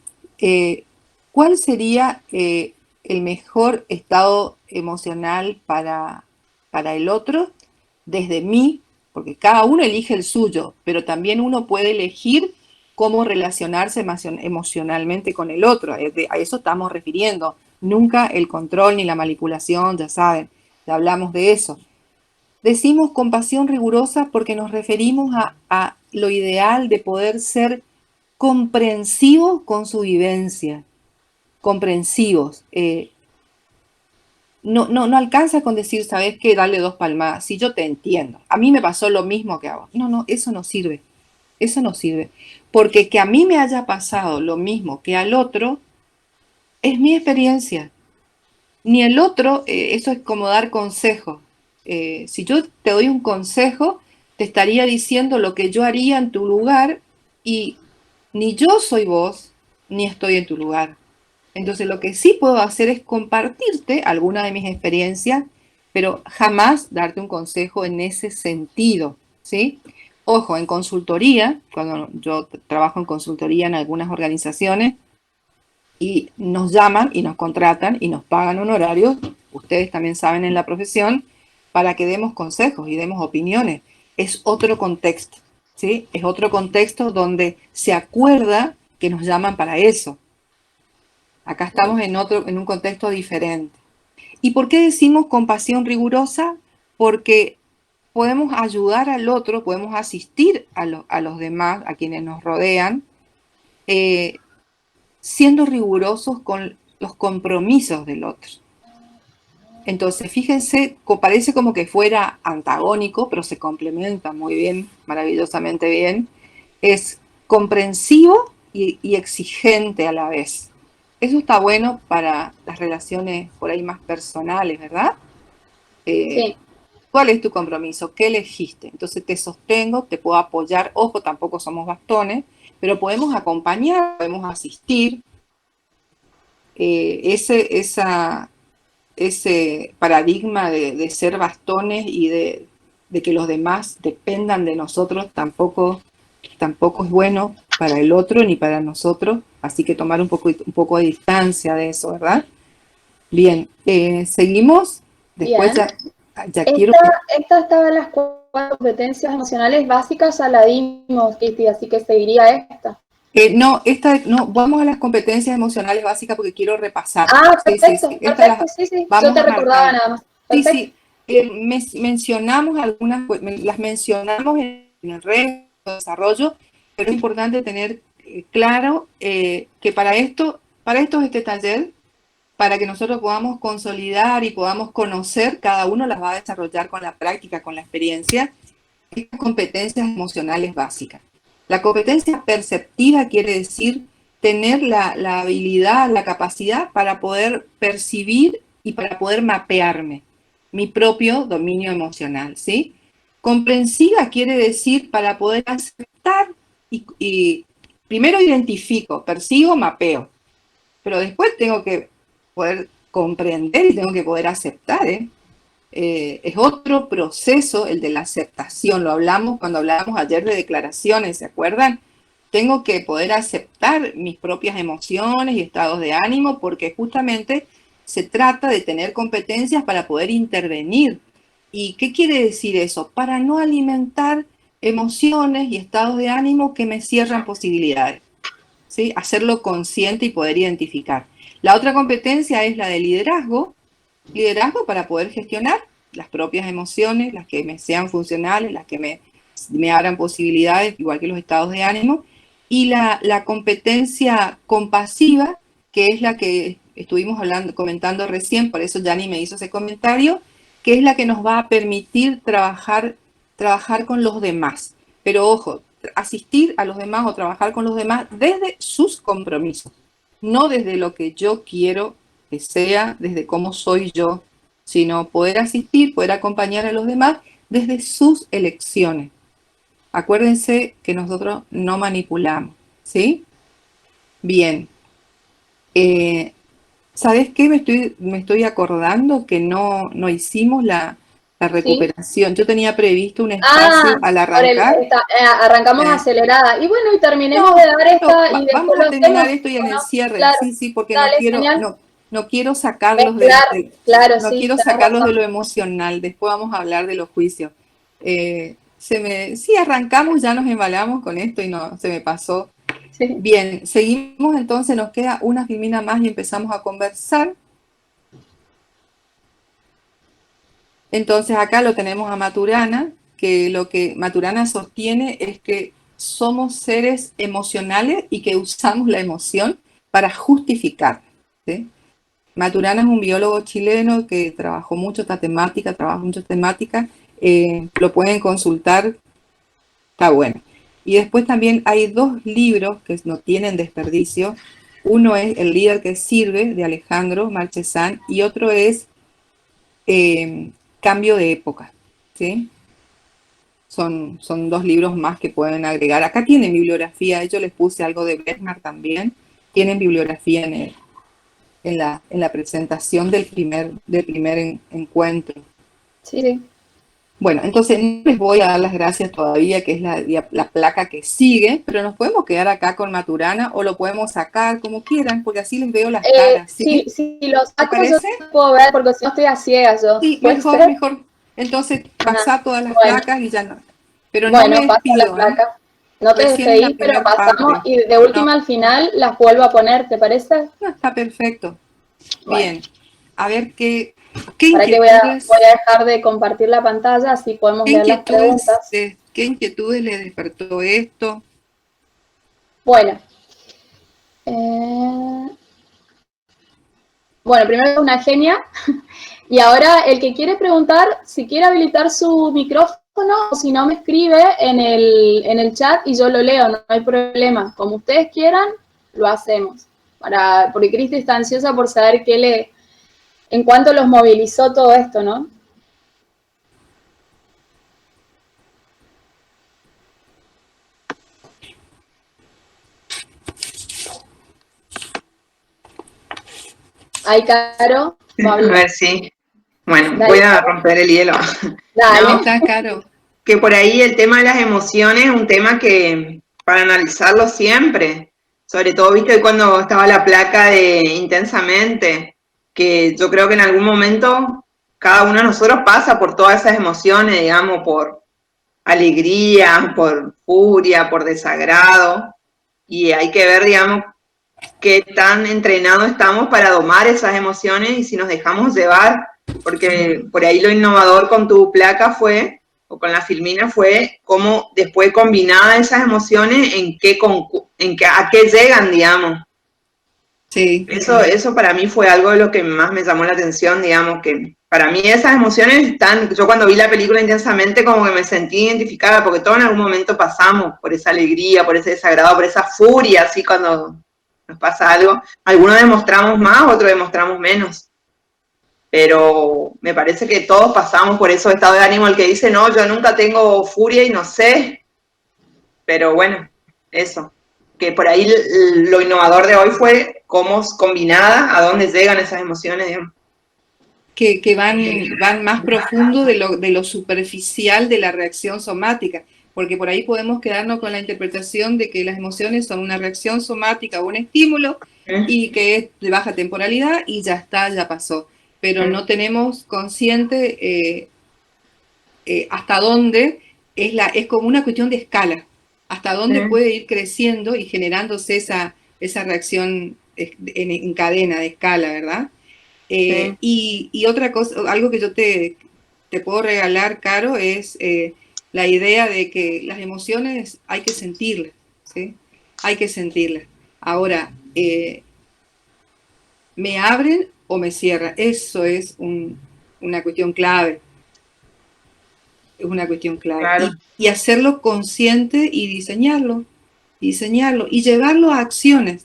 ¿cuál sería el mejor estado emocional para el otro desde mí? Porque cada uno elige el suyo, pero también uno puede elegir cómo relacionarse emocionalmente con el otro. A eso estamos refiriendo. Nunca el control ni la manipulación, ya saben, ya hablamos de eso. Decimos compasión rigurosa porque nos referimos a lo ideal de poder ser comprensivos con su vivencia, comprensivos. No alcanza con decir, ¿sabes qué? Darle 2 palmadas. Si yo te entiendo, a mí me pasó lo mismo que a vos. No, eso no sirve. Eso no sirve. Porque que a mí me haya pasado lo mismo que al otro, es mi experiencia. Ni el otro, eso es como dar consejo. Si yo te doy un consejo, te estaría diciendo lo que yo haría en tu lugar y ni yo soy vos, ni estoy en tu lugar. Entonces lo que sí puedo hacer es compartirte alguna de mis experiencias, pero jamás darte un consejo en ese sentido, ¿sí? Ojo, en consultoría, cuando yo trabajo en consultoría en algunas organizaciones y nos llaman y nos contratan y nos pagan honorarios, ustedes también saben en la profesión, para que demos consejos y demos opiniones. Es otro contexto, ¿sí? Es otro contexto donde se acuerda que nos llaman para eso. Acá estamos en un contexto diferente. ¿Y por qué decimos compasión rigurosa? Porque podemos ayudar al otro, podemos asistir a los demás, a quienes nos rodean, siendo rigurosos con los compromisos del otro. Entonces, fíjense, parece como que fuera antagónico, pero se complementa muy bien, maravillosamente bien. Es comprensivo y exigente a la vez. Eso está bueno para las relaciones por ahí más personales, ¿verdad? Sí. ¿Cuál es tu compromiso? ¿Qué elegiste? Entonces te sostengo, te puedo apoyar. Ojo, tampoco somos bastones, pero podemos acompañar, podemos asistir. Ese paradigma de ser bastones y de que los demás dependan de nosotros tampoco es bueno para el otro ni para nosotros, así que tomar un poco de distancia de eso, ¿verdad? Bien, seguimos. Después Bien. ya quiero... Esta estaba en las 4 competencias emocionales básicas, ya la dimos, Kitty, así que seguiría esta. No, vamos a las competencias emocionales básicas porque quiero repasar. Ah, perfecto, Sí. perfecto, sí. Vamos Yo te a recordaba marcar. nada más. Perfecto. Mencionamos algunas, las mencionamos en el resto de desarrollo, pero es importante tener claro que para esto es este taller, para que nosotros podamos consolidar y podamos conocer, cada uno las va a desarrollar con la práctica, con la experiencia, estas competencias emocionales básicas. La competencia perceptiva quiere decir tener la habilidad, la capacidad para poder percibir y para poder mapearme mi propio dominio emocional, ¿sí? Comprensiva quiere decir para poder aceptar y primero identifico, percibo, mapeo, pero después tengo que poder comprender y tengo que poder aceptar, ¿eh? Es otro proceso el de la aceptación, lo hablamos cuando hablábamos ayer de declaraciones, ¿se acuerdan? Tengo que poder aceptar mis propias emociones y estados de ánimo porque justamente se trata de tener competencias para poder intervenir. ¿Y qué quiere decir eso? Para no alimentar emociones y estados de ánimo que me cierran posibilidades, ¿sí? Hacerlo consciente y poder identificar. La otra competencia es la de liderazgo para poder gestionar las propias emociones, las que me sean funcionales, las que me abran posibilidades, igual que los estados de ánimo, y la competencia compasiva, que es la que estuvimos comentando recién, por eso Yanni me hizo ese comentario, que es la que nos va a permitir trabajar con los demás. Pero ojo, asistir a los demás o trabajar con los demás desde sus compromisos, no desde lo que yo quiero que sea, desde cómo soy yo, sino poder asistir, poder acompañar a los demás desde sus elecciones. Acuérdense que nosotros no manipulamos, ¿sí? Bien. ¿Sabes qué? Me estoy acordando que no hicimos la recuperación. ¿Sí? Yo tenía previsto un espacio al arrancar. Arrancamos acelerada. Y bueno, y terminemos de dar esta. Y vamos a terminar esto y en el cierre. Claro, sí, porque dale, no quiero sacarlos quiero sacarlos de lo emocional. Después vamos a hablar de los juicios. Sí, arrancamos, ya nos embalamos con esto y no se me pasó. Sí. Bien, seguimos entonces, nos queda una filmina más y empezamos a conversar. Entonces acá lo tenemos a Maturana, que lo que Maturana sostiene es que somos seres emocionales y que usamos la emoción para justificar, ¿sí? Maturana es un biólogo chileno que trabajó mucho esta temática, lo pueden consultar, está bueno. Y después también hay dos libros que no tienen desperdicio. Uno es El líder que sirve, de Alejandro Marchesán, y otro es Cambio de época, ¿sí? Son dos libros más que pueden agregar. Acá tienen bibliografía, yo les puse algo de Bernard también, tienen bibliografía en la presentación del primer encuentro. Sí. Bueno, entonces no les voy a dar las gracias todavía, que es la placa que sigue, pero nos podemos quedar acá con Maturana o lo podemos sacar como quieran, porque así les veo las caras. ¿Sí? Sí, lo saco yo puedo ver, porque si no estoy a ciegas yo. Sí, mejor. Entonces pasá todas las placas y ya no. Pero no me despido, No te despedís, pero pasamos parte. Y de última al final las vuelvo a poner, ¿te parece? No, está perfecto. Bien. A ver qué para que voy a dejar de compartir la pantalla, así podemos ver las preguntas. ¿Qué inquietudes le despertó esto? Bueno. Bueno, primero es una genia. Y ahora el que quiere preguntar, si quiere habilitar su micrófono, o si no me escribe en el chat y yo lo leo, no hay problema. Como ustedes quieran, lo hacemos. Porque Cristi está ansiosa por saber en cuánto los movilizó todo esto, ¿no? Ay, Caro. A ver, sí. Bueno, dale. Voy a romper el hielo. Dale. No, está Caro. Que por ahí el tema de las emociones es un tema que para analizarlo siempre. Sobre todo, viste, cuando estaba la placa de Intensamente, que yo creo que en algún momento cada uno de nosotros pasa por todas esas emociones, digamos, por alegría, por furia, por desagrado, y hay que ver, digamos, qué tan entrenados estamos para domar esas emociones y si nos dejamos llevar, porque por ahí lo innovador con tu placa fue, o con la filmina fue, cómo después combinadas esas emociones, a qué llegan, digamos. Sí. Eso para mí fue algo de lo que más me llamó la atención, digamos, que para mí esas emociones yo cuando vi la película Intensamente como que me sentí identificada, porque todos en algún momento pasamos por esa alegría, por ese desagrado, por esa furia, así cuando nos pasa algo. Algunos demostramos más, otros demostramos menos. Pero me parece que todos pasamos por esos estados de ánimo, el que dice, no, yo nunca tengo furia y no sé. Pero bueno, eso. que por ahí lo innovador de hoy fue cómo combinada, a dónde llegan esas emociones, digamos. Que van más profundo de lo superficial de la reacción somática, porque por ahí podemos quedarnos con la interpretación de que las emociones son una reacción somática o un estímulo y que es de baja temporalidad y ya está, ya pasó. Pero no tenemos consciente hasta dónde es como una cuestión de escala, hasta dónde puede ir creciendo y generándose esa reacción en cadena, de escala, ¿verdad? Y otra cosa, algo que yo te puedo regalar, Caro, es la idea de que las emociones hay que sentirlas, ¿sí? Hay que sentirlas. Ahora, ¿me abren o me cierran? Eso es una cuestión clave. Es una cuestión clave. Claro. Y hacerlo consciente y diseñarlo, y llevarlo a acciones,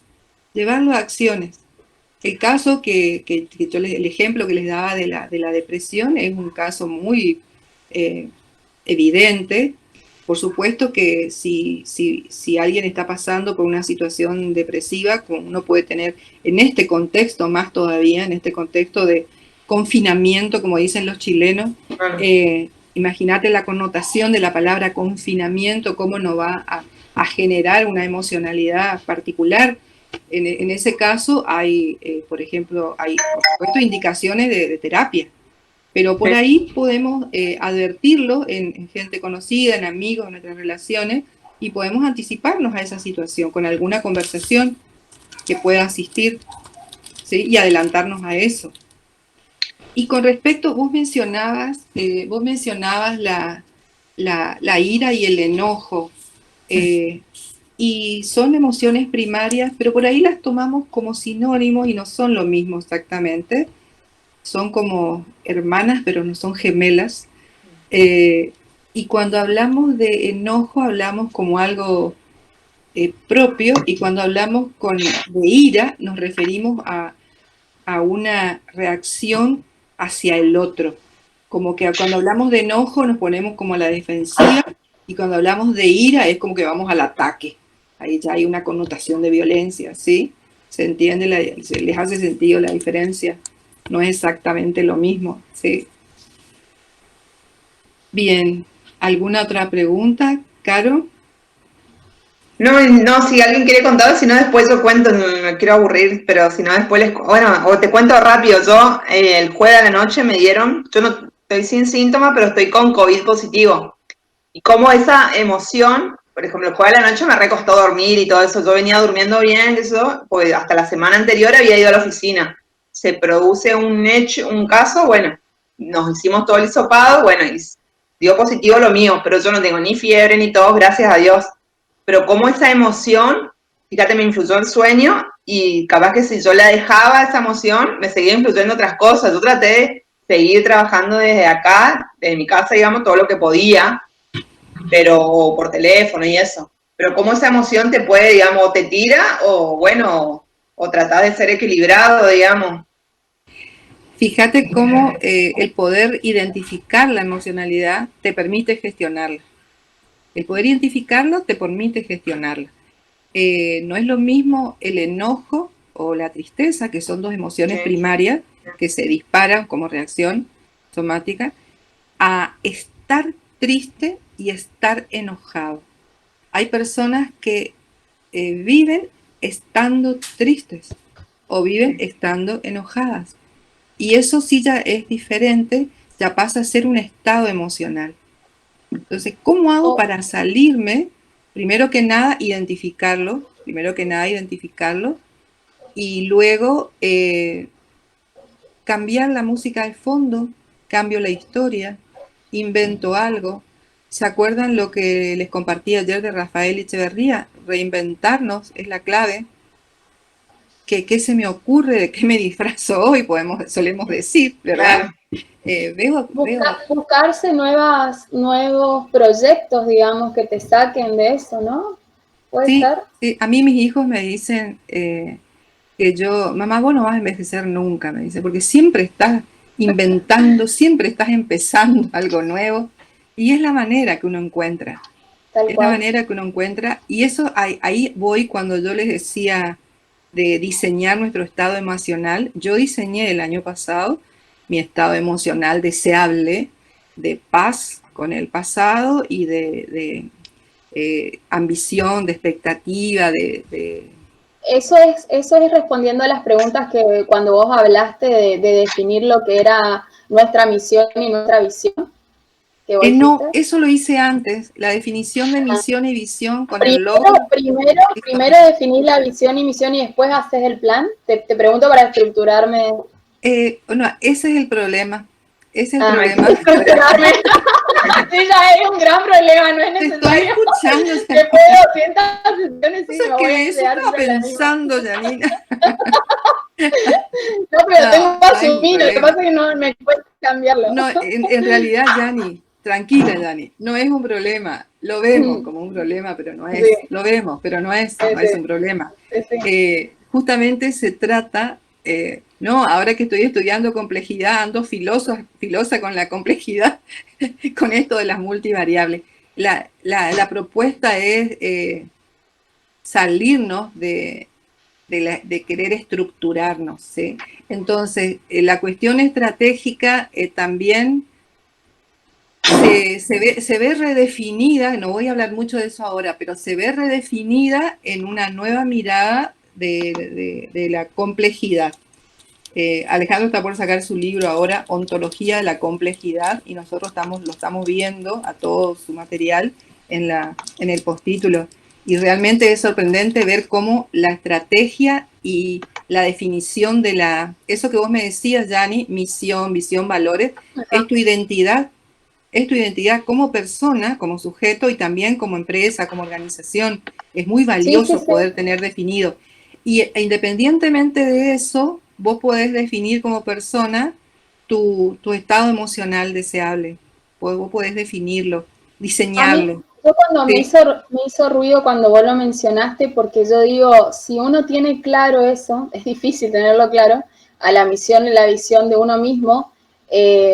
El caso que yo el ejemplo que les daba de la depresión es un caso muy evidente. Por supuesto que si alguien está pasando por una situación depresiva, como uno puede tener en este contexto, más todavía, en este contexto de confinamiento, como dicen los chilenos, imagínate la connotación de la palabra confinamiento, cómo nos va a generar una emocionalidad particular. En ese caso hay, por ejemplo, por supuesto, indicaciones de terapia, pero por ahí podemos advertirlo en gente conocida, en amigos, en nuestras relaciones, y podemos anticiparnos a esa situación con alguna conversación que pueda asistir, ¿sí? Y adelantarnos a eso. Y con respecto, vos mencionabas la ira y el enojo. Y son emociones primarias, pero por ahí las tomamos como sinónimos y no son lo mismo exactamente. Son como hermanas, pero no son gemelas. Y cuando hablamos de enojo, hablamos como algo propio, y cuando hablamos de ira, nos referimos a una reacción hacia el otro. Como que cuando hablamos de enojo nos ponemos como a la defensiva, y cuando hablamos de ira es como que vamos al ataque. Ahí ya hay una connotación de violencia, ¿sí? ¿Se entiende? ¿Les hace sentido la diferencia? No es exactamente lo mismo, ¿sí? Bien, ¿alguna otra pregunta, Caro? No, si alguien quiere contar, si no después yo cuento, no me quiero aburrir, pero si no después bueno, o te cuento rápido. Yo el jueves a la noche me dieron, yo no estoy sin síntomas, pero estoy con COVID positivo. Y como esa emoción, por ejemplo, el jueves a la noche me recostó dormir y todo eso, yo venía durmiendo bien, eso, pues hasta la semana anterior había ido a la oficina. Se produce un caso, bueno, nos hicimos todo el hisopado, bueno, y dio positivo lo mío, pero yo no tengo ni fiebre ni tos, gracias a Dios. Pero como esa emoción, fíjate, me influyó el sueño, y capaz que si yo la dejaba esa emoción, me seguía influyendo otras cosas. Yo traté de seguir trabajando desde acá, desde mi casa, digamos, todo lo que podía, pero por teléfono y eso. Pero cómo esa emoción te puede, digamos, te tira, o bueno, o tratar de ser equilibrado, digamos. Fíjate cómo el poder identificar la emocionalidad te permite gestionarla. El poder identificarlo te permite gestionarla. No es lo mismo el enojo o la tristeza, que son dos emociones primarias que se disparan como reacción somática, a estar triste y estar enojado. Hay personas que viven estando tristes o viven estando enojadas. Y eso sí ya es diferente, ya pasa a ser un estado emocional. Entonces, ¿cómo hago para salirme? Primero que nada, identificarlo, y luego cambiar la música de fondo, cambio la historia, invento algo. ¿Se acuerdan lo que les compartí ayer de Rafael Echeverría? Reinventarnos es la clave. ¿Qué se me ocurre? ¿De qué me disfrazo hoy? Solemos decir, ¿verdad? Buscarse nuevos proyectos, digamos, que te saquen de eso, ¿no? ¿Puede ser? Sí, a mí mis hijos me dicen que mamá, vos no vas a envejecer nunca, me dice, porque siempre estás inventando, siempre estás empezando algo nuevo, y es la manera que uno encuentra. Tal Es la cual. manera que uno encuentra, y eso ahí voy cuando yo les decía de diseñar nuestro estado emocional. Yo diseñé el año pasado mi estado emocional deseable, de paz con el pasado y de ambición, de expectativa, Eso es respondiendo a las preguntas que cuando vos hablaste de definir lo que era nuestra misión y nuestra visión, que vos No, hiciste. eso lo hice antes, la definición de misión y visión con el Primero, logro. primero definir la visión y misión y después haces el plan. Te pregunto para estructurarme. Bueno, ese es el problema. Ese es el Ah, problema. estructurarme. Sí, ya es un gran problema, no es Te estoy necesario. escuchando. Después de 200 sesiones, O sí, sea, me voy a que eso quedar estaba siempre en la misma. pensando, Janina. No, pero tengo No, que no hay asumir, lo que problema. pasa es que no me cuesta cambiarlo. No, en realidad, Jani, tranquila, Jani, no es un problema. Lo vemos como un problema, pero no es. Sí, Lo vemos, pero no es un problema. sí. Justamente se trata, no, ahora que estoy estudiando complejidad, ando filosa con la complejidad, con esto de las multivariables. La propuesta es salirnos de querer estructurarnos, ¿sí? Entonces, la cuestión estratégica también se ve redefinida, no voy a hablar mucho de eso ahora, pero se ve redefinida en una nueva mirada de la complejidad. Alejandro está por sacar su libro ahora, Ontología de la Complejidad, y nosotros lo estamos viendo a todo su material en el postítulo. Y realmente es sorprendente ver cómo la estrategia y la definición de eso que vos me decías, Jani, misión, visión, valores, es tu identidad como persona, como sujeto y también como empresa, como organización. Es muy valioso poder tener definido. E independientemente de eso, vos podés definir como persona tu estado emocional deseable. Vos podés definirlo, diseñarlo. Yo cuando ¿Sí? me hizo ruido cuando vos lo mencionaste, porque yo digo, si uno tiene claro eso, es difícil tenerlo claro, a la misión y la visión de uno mismo,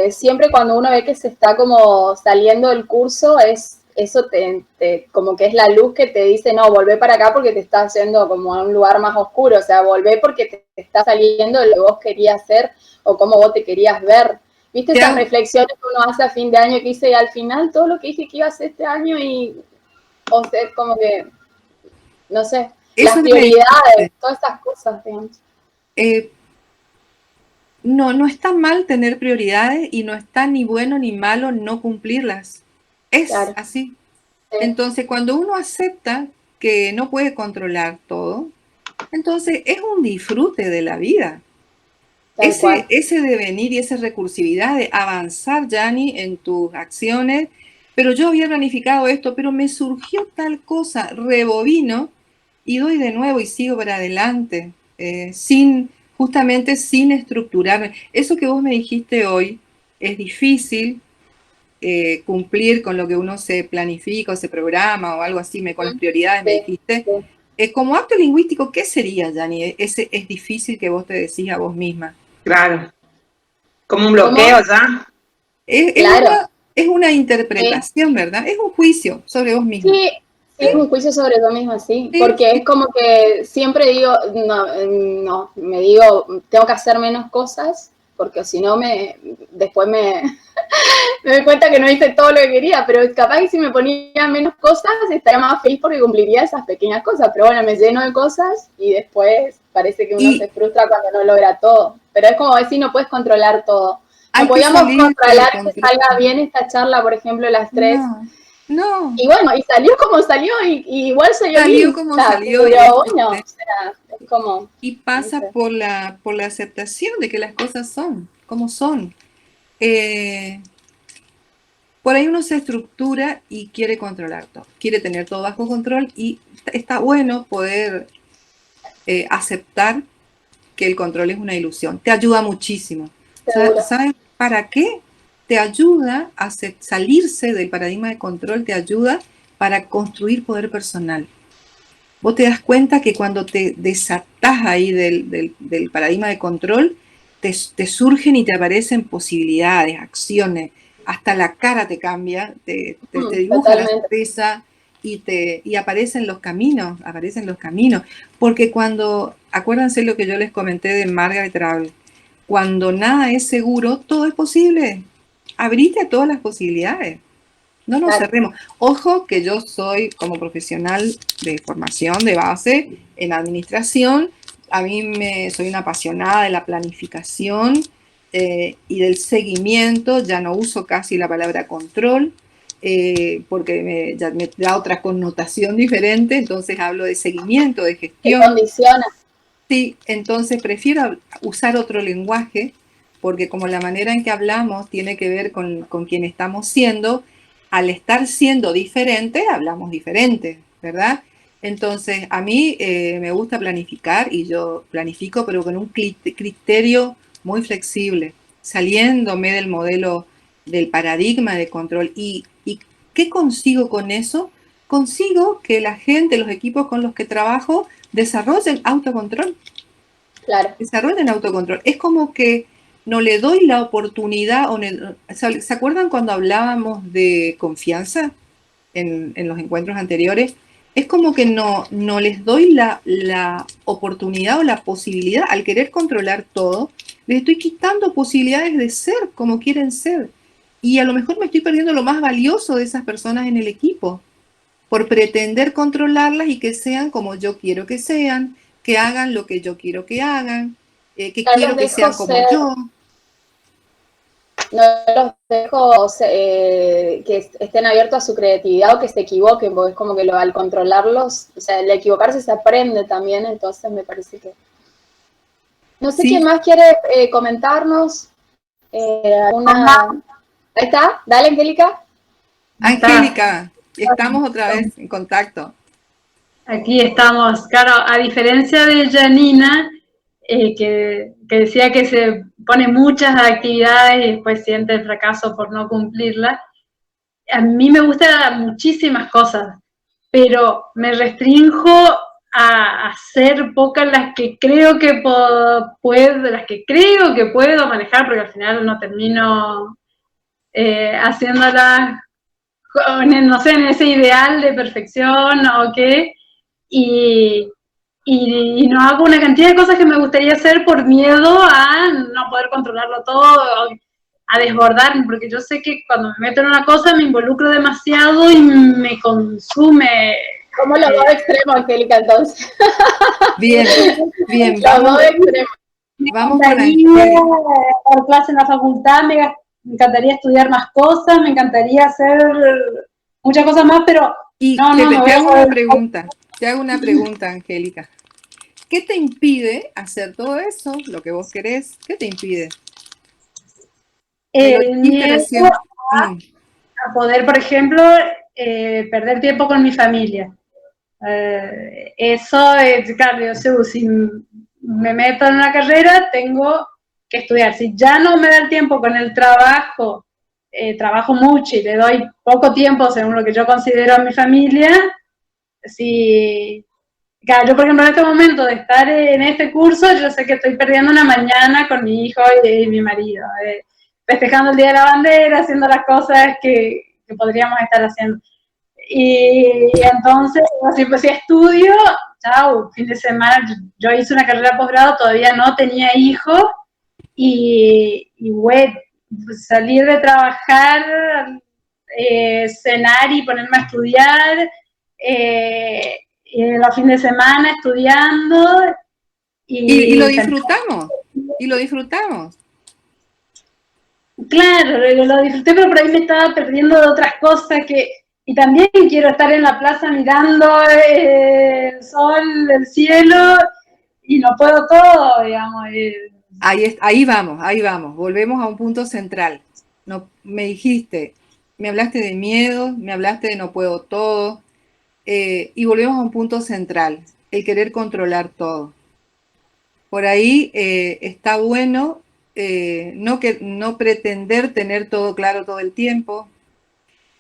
siempre cuando uno ve que se está como saliendo del curso, eso como que es la luz que te dice, no, volvé para acá porque te está haciendo como a un lugar más oscuro, o sea, volvé porque te está saliendo de lo que vos querías hacer o cómo vos te querías ver. ¿Viste esas reflexiones que uno hace a fin de año que dice, y al final todo lo que dije que iba a hacer este año o sea, como que, no sé, Eso las prioridades, todas esas cosas, digamos. No está mal tener prioridades y no está ni bueno ni malo no cumplirlas. Es así. Entonces, cuando uno acepta que no puede controlar todo, entonces es un disfrute de la vida. Ese devenir y esa recursividad de avanzar, Jani, en tus acciones, pero yo había planificado esto, pero me surgió tal cosa, rebobino y doy de nuevo y sigo para adelante, justamente sin estructurarme. Eso que vos me dijiste hoy es difícil cumplir con lo que uno se planifica o se programa o algo así, con las prioridades me dijiste. Como acto lingüístico, ¿qué sería, Jani? Ese es difícil que vos te decís a vos misma. Claro. Como un bloqueo ya. Es una interpretación, ¿verdad? Es un juicio sobre vos misma. Sí, es un juicio sobre vos misma, sí. Porque es como que siempre digo, no, me digo, tengo que hacer menos cosas, porque si no después me doy cuenta que no hice todo lo que quería, pero capaz que si me ponía menos cosas estaría más feliz porque cumpliría esas pequeñas cosas, pero bueno, me lleno de cosas y después parece que uno se frustra cuando no logra todo, pero es como decir, no puedes controlar todo. No podíamos controlar que salga bien esta charla, por ejemplo, las tres. No. Y bueno, y salió como salió, y igual salió bien. Como salió. Pero bueno, o sea, es como... Y pasa no sé. por la aceptación de que las cosas son como son. Por ahí uno se estructura y quiere controlar todo, quiere tener todo bajo control y está bueno poder aceptar que el control es una ilusión. Te ayuda muchísimo. ¿Sabes para qué? Te ayuda a salirse del paradigma de control, te ayuda para construir poder personal. Vos te das cuenta que cuando te desatás ahí del paradigma de control, te surgen y te aparecen posibilidades, acciones, hasta la cara te cambia, te dibuja la sonrisa, y aparecen los caminos, porque cuando, acuérdense lo que yo les comenté de Margaret Atwood, cuando nada es seguro, todo es posible. Abrite a todas las posibilidades. No nos cerremos. Ojo que yo soy como profesional de formación de base en administración. Soy una apasionada de la planificación y del seguimiento. Ya no uso casi la palabra control porque ya me da otra connotación diferente. Entonces hablo de seguimiento, de gestión. Te condiciona. Sí, entonces prefiero usar otro lenguaje porque como la manera en que hablamos tiene que ver con quien estamos siendo, al estar siendo diferente, hablamos diferente, ¿verdad? Entonces, a mí me gusta planificar y yo planifico, pero con un criterio muy flexible, saliéndome del modelo, del paradigma de control. ¿Y qué consigo con eso? Consigo que la gente, los equipos con los que trabajo, desarrollen autocontrol. Claro. Desarrollen autocontrol. Es como que no le doy la oportunidad. ¿Se acuerdan cuando hablábamos de confianza en los encuentros anteriores? Es como que no les doy la oportunidad o la posibilidad, al querer controlar todo, les estoy quitando posibilidades de ser como quieren ser. Y a lo mejor me estoy perdiendo lo más valioso de esas personas en el equipo, por pretender controlarlas y que sean como yo quiero que sean, que hagan lo que yo quiero que hagan, que quiero que sean como yo. No los dejo que estén abiertos a su creatividad o que se equivoquen, porque es como que al controlarlos, o sea, al equivocarse se aprende también, entonces me parece que... No sé quién más quiere comentarnos. Ahí está, dale, Angélica. Angélica, estamos otra vez en contacto. Aquí estamos, claro, a diferencia de Janina, que decía que se pone muchas actividades y después siente el fracaso por no cumplirlas, a mí me gustan muchísimas cosas, pero me restrinjo a hacer pocas las que creo que puedo manejar, porque al final no termino haciéndolas, no sé, en ese ideal de perfección o qué, y no hago una cantidad de cosas que me gustaría hacer por miedo a no poder controlarlo todo, a desbordarme, porque yo sé que cuando me meto en una cosa me involucro demasiado y me consume. Como los dos extremos, Angélica, entonces. Bien. Los dos extremos. Vamos con Angélica. Por clase en la facultad, me encantaría estudiar más cosas, me encantaría hacer muchas cosas más, pero te hago una pregunta, Angélica. ¿Qué te impide hacer todo eso, lo que vos querés? ¿Qué te impide? El miedo a poder, por ejemplo, perder tiempo con mi familia. Eso es, claro, yo sé, si me meto en una carrera, tengo que estudiar. Si ya no me da el tiempo con el trabajo, trabajo mucho y le doy poco tiempo según lo que yo considero a mi familia, claro, yo por ejemplo en este momento de estar en este curso, yo sé que estoy perdiendo una mañana con mi hijo y mi marido, festejando el Día de la Bandera, haciendo las cosas que podríamos estar haciendo. Y entonces, si estudio, chao, fin de semana, yo hice una carrera de posgrado, todavía no tenía hijos, y bueno, salir de trabajar, cenar y ponerme a estudiar, los fines de semana estudiando. Y lo disfrutamos. Claro, lo disfruté, pero por ahí me estaba perdiendo de otras cosas y también quiero estar en la plaza mirando el sol, el cielo, y no puedo todo, digamos. Ahí vamos, volvemos a un punto central. Me hablaste de miedo, me hablaste de no puedo todo, y volvemos a un punto central, el querer controlar todo. Por ahí está bueno no pretender tener todo claro todo el tiempo,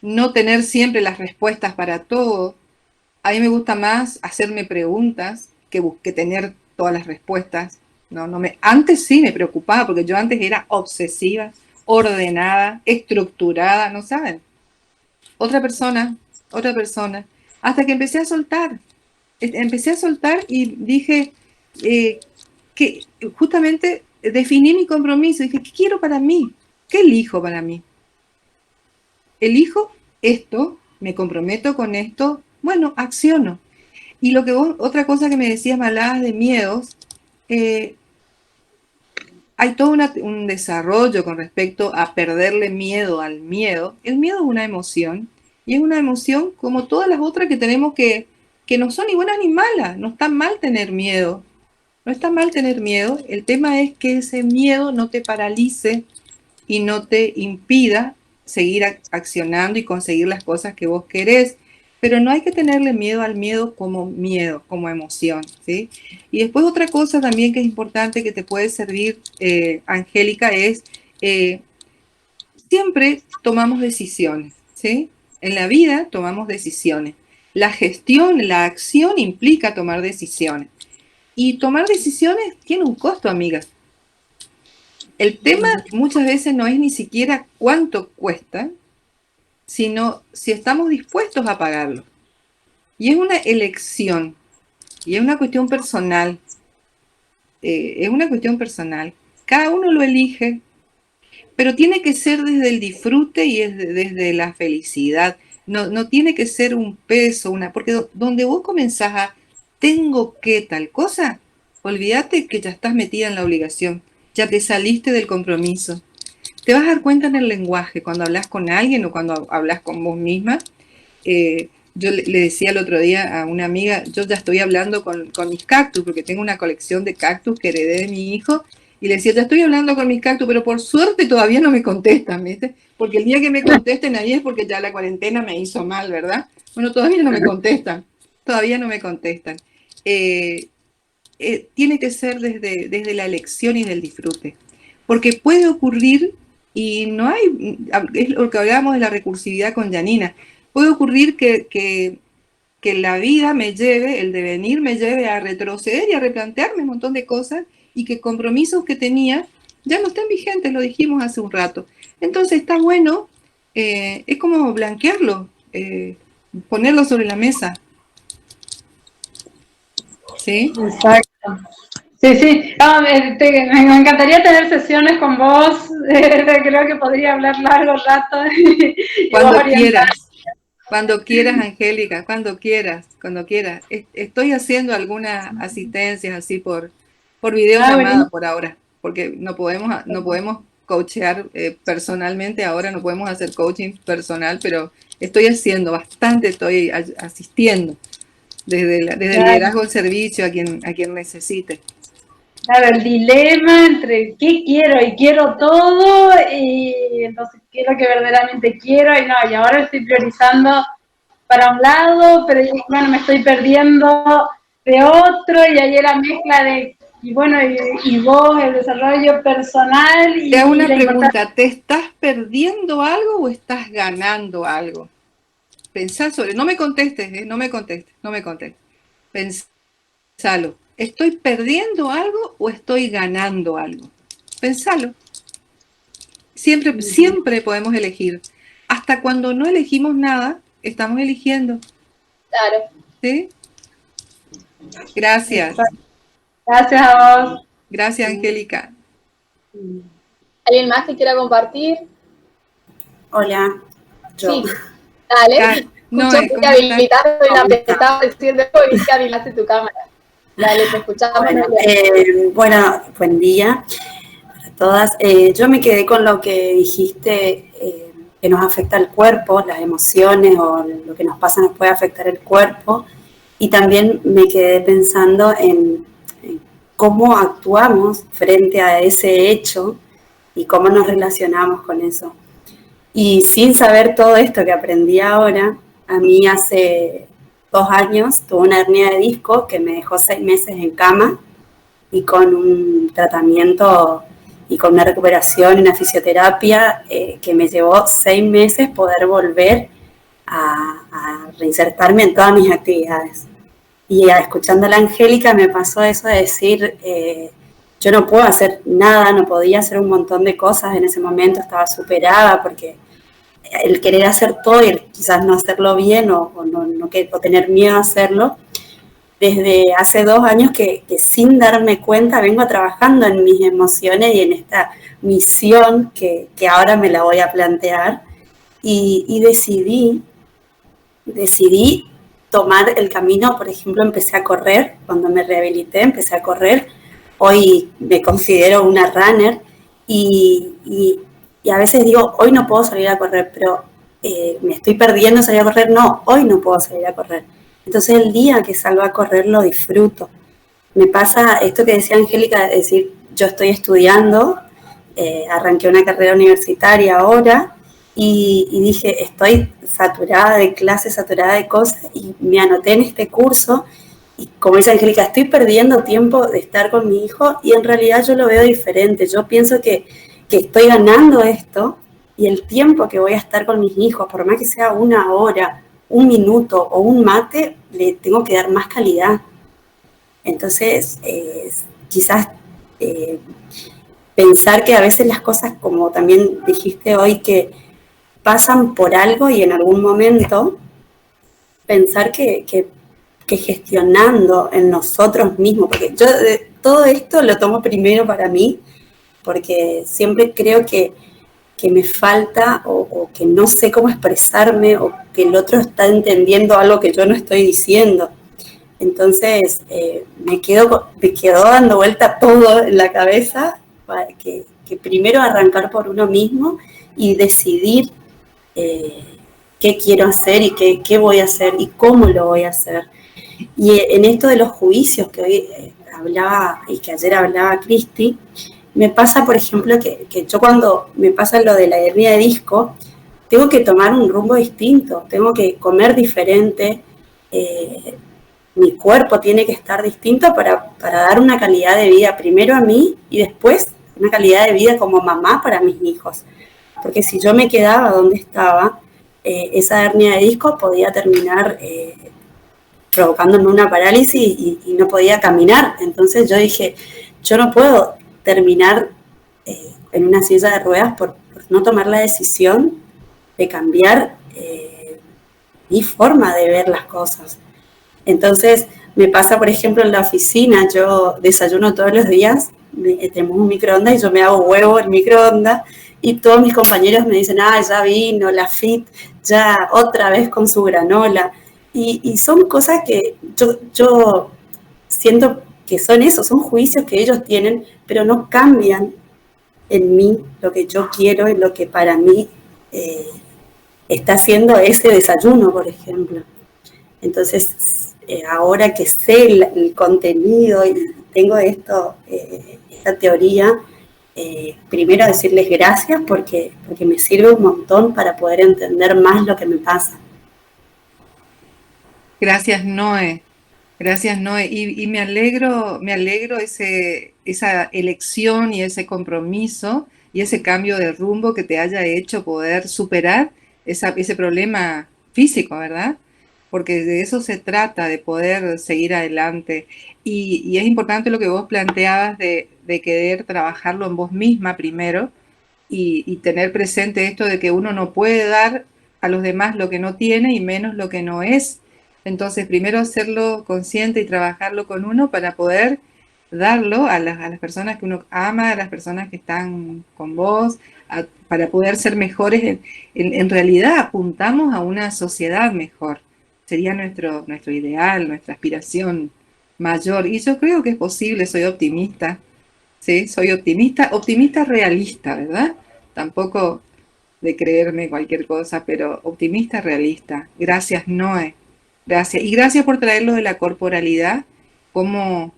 no tener siempre las respuestas para todo. A mí me gusta más hacerme preguntas que tener todas las respuestas. Antes sí me preocupaba, porque yo antes era obsesiva, ordenada, estructurada, ¿no saben? Otra persona. hasta que empecé a soltar. Empecé a soltar y dije que justamente definí mi compromiso. Dije, ¿qué quiero para mí? ¿Qué elijo para mí? Elijo esto, me comprometo con esto, bueno, acciono. Y lo que vos, otra cosa que me decías, me hablabas de miedos, hay todo un desarrollo con respecto a perderle miedo al miedo. El miedo es una emoción, y es una emoción como todas las otras que tenemos que no son ni buenas ni malas. No está mal tener miedo, no está mal tener miedo. El tema es que ese miedo no te paralice y no te impida seguir accionando y conseguir las cosas que vos querés. Pero no hay que tenerle miedo al miedo, como emoción, ¿sí? Y después otra cosa también que es importante que te puede servir, Angélica, es siempre tomamos decisiones, ¿sí? En la vida tomamos decisiones. La gestión, la acción implica tomar decisiones. Y tomar decisiones tiene un costo, amigas. El tema muchas veces no es ni siquiera cuánto cuesta, sino si estamos dispuestos a pagarlo. Y es una elección, y es una cuestión personal. Es una cuestión personal. Cada uno lo elige, pero tiene que ser desde el disfrute y desde la felicidad. No tiene que ser un peso, porque donde vos comenzás a tengo que tal cosa, olvídate que ya estás metida en la obligación, ya te saliste del compromiso. Te vas a dar cuenta en el lenguaje, cuando hablas con alguien o cuando hablas con vos misma. Yo le decía el otro día a una amiga, yo ya estoy hablando con mis cactus, porque tengo una colección de cactus que heredé de mi hijo, y le decía, ya estoy hablando con mis cactus, pero por suerte todavía no me contestan, ¿viste? Porque el día que me contesten ahí es porque ya la cuarentena me hizo mal, ¿verdad? Bueno, todavía no me contestan, tiene que ser desde la elección y del disfrute, porque puede ocurrir, y no hay, es lo que hablábamos de la recursividad con Janina, puede ocurrir que la vida me lleve, el devenir me lleve a retroceder y a replantearme un montón de cosas, y que compromisos que tenía ya no están vigentes, lo dijimos hace un rato. Entonces está bueno, es como blanquearlo, ponerlo sobre la mesa. ¿Sí? Exacto. Sí. No, me encantaría tener sesiones con vos. Creo que podría hablar largo rato. Cuando quieras, Angélica, cuando quieras. Estoy haciendo algunas asistencias así por videollamada por ahora, porque no podemos coachear personalmente ahora, no podemos hacer coaching personal, pero estoy asistiendo desde el liderazgo del servicio a quien necesite. Claro, el dilema entre qué quiero y quiero todo, y entonces qué es lo que verdaderamente quiero, y ahora estoy priorizando para un lado, pero bueno, me estoy perdiendo de otro, y ahí la mezcla de, y vos, el desarrollo personal. Te hago una pregunta, ¿te estás perdiendo algo o estás ganando algo? Pensá no me contestes, no me contestes. Pensalo. ¿Estoy perdiendo algo o estoy ganando algo? Pensalo. Siempre podemos elegir. Hasta cuando no elegimos nada, estamos eligiendo. Claro. ¿Sí? Gracias. Gracias a vos. Gracias, Angélica. ¿Alguien más que quiera compartir? Hola. Sí. Dale. No, te habilitaste te estaba diciendo que habilitaste tu cámara. Dale, te escuchamos. Bueno, buen día para todas. Yo me quedé con lo que dijiste, que nos afecta el cuerpo, las emociones o lo que nos pasa nos puede afectar el cuerpo. Y también me quedé pensando en cómo actuamos frente a ese hecho y cómo nos relacionamos con eso. Y sin saber todo esto que aprendí ahora, a mí hace 2 años tuve una hernia de disco que me dejó 6 meses en cama, y con un tratamiento y con una recuperación y una fisioterapia que me llevó 6 meses poder volver a reinsertarme en todas mis actividades. Y escuchando a la Angélica me pasó eso de decir, yo no puedo hacer nada, no podía hacer un montón de cosas en ese momento, estaba superada porque el querer hacer todo y el quizás no hacerlo bien o tener miedo a hacerlo, desde hace 2 años que sin darme cuenta vengo trabajando en mis emociones y en esta misión que ahora me la voy a plantear, y decidí tomar el camino. Por ejemplo, empecé a correr, cuando me rehabilité empecé a correr, hoy me considero una runner y a veces digo, hoy no puedo salir a correr, pero me estoy perdiendo salir a correr, no, hoy no puedo salir a correr. Entonces el día que salgo a correr lo disfruto. Me pasa esto que decía Angélica, es decir, yo estoy estudiando, arranqué una carrera universitaria ahora y dije, estoy saturada de clases, saturada de cosas, y me anoté en este curso y como dice Angélica, estoy perdiendo tiempo de estar con mi hijo y en realidad yo lo veo diferente. Yo pienso que estoy ganando esto y el tiempo que voy a estar con mis hijos, por más que sea 1 hora, 1 minuto o un mate, le tengo que dar más calidad. Entonces, quizás pensar que a veces las cosas, como también dijiste hoy, que pasan por algo y en algún momento pensar que gestionando en nosotros mismos, porque yo todo esto lo tomo primero para mí, porque siempre creo que me falta o que no sé cómo expresarme o que el otro está entendiendo algo que yo no estoy diciendo. Entonces me quedó dando vuelta todo en la cabeza para que primero arrancar por uno mismo y decidir qué quiero hacer y qué voy a hacer y cómo lo voy a hacer. Y en esto de los juicios que hoy hablaba y que ayer hablaba Cristi, me pasa, por ejemplo, que yo cuando me pasa lo de la hernia de disco, tengo que tomar un rumbo distinto, tengo que comer diferente, mi cuerpo tiene que estar distinto para dar una calidad de vida primero a mí y después una calidad de vida como mamá para mis hijos. Porque si yo me quedaba donde estaba, esa hernia de disco podía terminar provocándome una parálisis y no podía caminar. Entonces yo dije, yo no puedo terminar en una silla de ruedas por no tomar la decisión de cambiar mi forma de ver las cosas. Entonces me pasa, por ejemplo, en la oficina, yo desayuno todos los días, tenemos un microondas y yo me hago huevo en microondas y todos mis compañeros me dicen, ya vino la FIT, ya otra vez con su granola. Y son cosas que yo siento que son eso, son juicios que ellos tienen, pero no cambian en mí lo que yo quiero y lo que para mí está haciendo ese desayuno, por ejemplo. Entonces, ahora que sé el contenido y tengo esta teoría, primero decirles gracias porque me sirve un montón para poder entender más lo que me pasa. Gracias, Noé. Gracias, Noé. Y me alegro esa elección y ese compromiso y ese cambio de rumbo que te haya hecho poder superar ese problema físico, ¿verdad? Porque de eso se trata, de poder seguir adelante. Y es importante lo que vos planteabas de querer trabajarlo en vos misma primero y tener presente esto de que uno no puede dar a los demás lo que no tiene y menos lo que no es. Entonces, primero hacerlo consciente y trabajarlo con uno para poder darlo a las personas que uno ama, a las personas que están con vos, para poder ser mejores. En realidad apuntamos a una sociedad mejor. Sería nuestro ideal, nuestra aspiración mayor. Y yo creo que es posible, soy optimista. Sí, soy optimista realista, ¿verdad? Tampoco de creerme cualquier cosa, pero optimista realista. Gracias, Noé. Gracias. Y gracias por traer lo de la corporalidad, cómo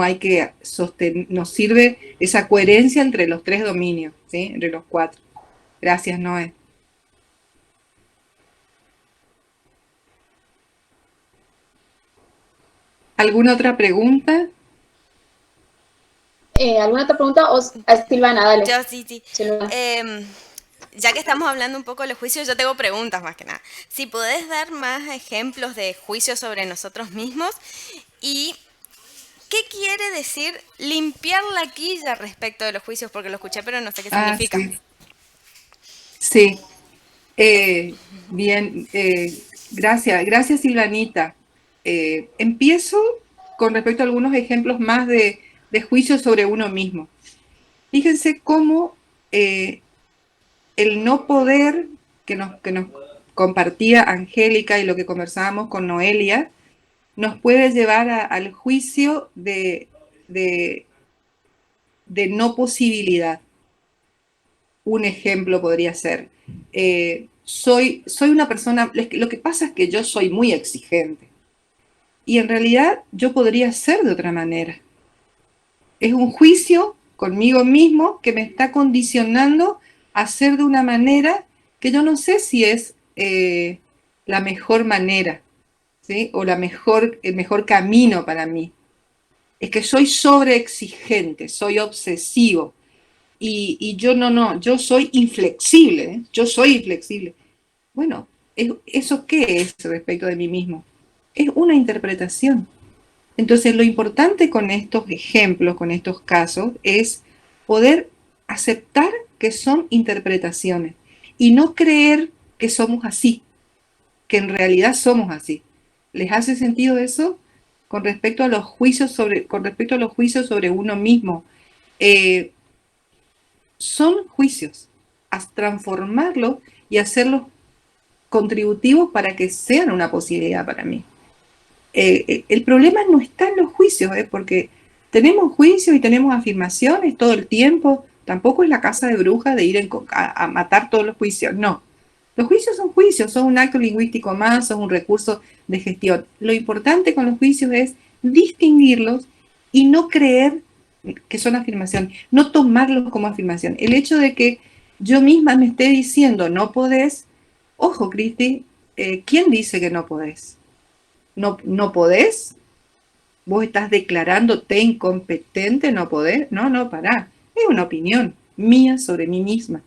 hay que sostener, nos sirve esa coherencia entre los 3 dominios, ¿sí? Entre los 4. Gracias, Noé. ¿Alguna otra pregunta? ¿Alguna otra pregunta? Silvana, dale. Yo sí. Ya que estamos hablando un poco de los juicios, yo tengo preguntas más que nada. Si podés dar más ejemplos de juicios sobre nosotros mismos y qué quiere decir limpiar la quilla respecto de los juicios, porque lo escuché pero no sé qué significa. Sí. Bien, gracias Silvanita. Empiezo con respecto a algunos ejemplos más de juicio sobre uno mismo. Fíjense cómo el no poder que nos compartía Angélica y lo que conversábamos con Noelia, nos puede llevar al juicio de no posibilidad. Un ejemplo podría ser, soy una persona, lo que pasa es que yo soy muy exigente y en realidad yo podría ser de otra manera. Es un juicio conmigo mismo que me está condicionando a ser de una manera que yo no sé si es la mejor manera, ¿sí? O el mejor camino para mí. Es que soy sobreexigente, soy obsesivo. Y yo no, yo soy inflexible, ¿eh? Yo soy inflexible. Bueno, ¿eso qué es respecto de mí mismo? Es una interpretación. Entonces, lo importante con estos ejemplos, con estos casos, es poder aceptar que son interpretaciones y no creer que somos así, que en realidad somos así. ¿Les hace sentido eso? Con respecto a los juicios sobre uno mismo. Son juicios, a transformarlos y hacerlos contributivos para que sean una posibilidad para mí. El problema no está en los juicios, porque tenemos juicios y tenemos afirmaciones todo el tiempo. Tampoco es la casa de brujas de ir a matar todos los juicios, no. Los juicios, son un acto lingüístico más, son un recurso de gestión. Lo importante con los juicios es distinguirlos y no creer que son afirmaciones, no tomarlos como afirmación. El hecho de que yo misma me esté diciendo no podés, ojo Cristi, ¿quién dice que no podés? ¿No podés? ¿Vos estás declarándote incompetente? ¿No podés? No, pará. Es una opinión mía sobre mí misma.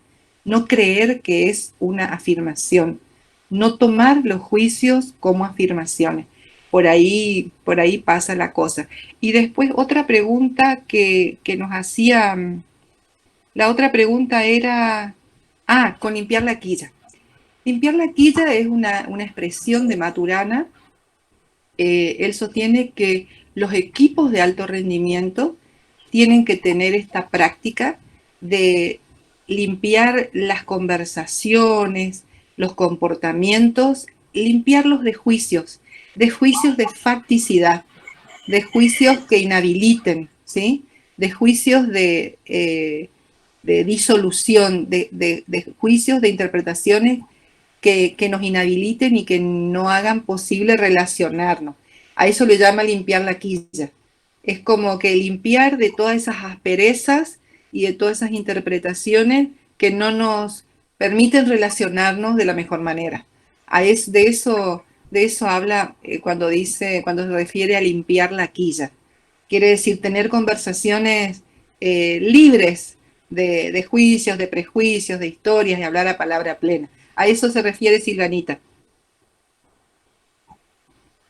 No creer que es una afirmación. No tomar los juicios como afirmaciones. Por ahí pasa la cosa. Y después otra pregunta que nos hacía, la otra pregunta era, con limpiar la quilla. Limpiar la quilla es una expresión de Maturana. Él sostiene que los equipos de alto rendimiento tienen que tener esta práctica de limpiar las conversaciones, los comportamientos, limpiarlos de juicios de facticidad, de juicios que inhabiliten, ¿sí? De juicios de disolución, de juicios de interpretaciones que nos inhabiliten y que no hagan posible relacionarnos. A eso le llama limpiar la quilla. Es como que limpiar de todas esas asperezas y de todas esas interpretaciones que no nos permiten relacionarnos de la mejor manera. De eso habla cuando se refiere a limpiar la quilla. Quiere decir tener conversaciones libres de juicios, de prejuicios, de historias y hablar a palabra plena. A eso se refiere Silvanita.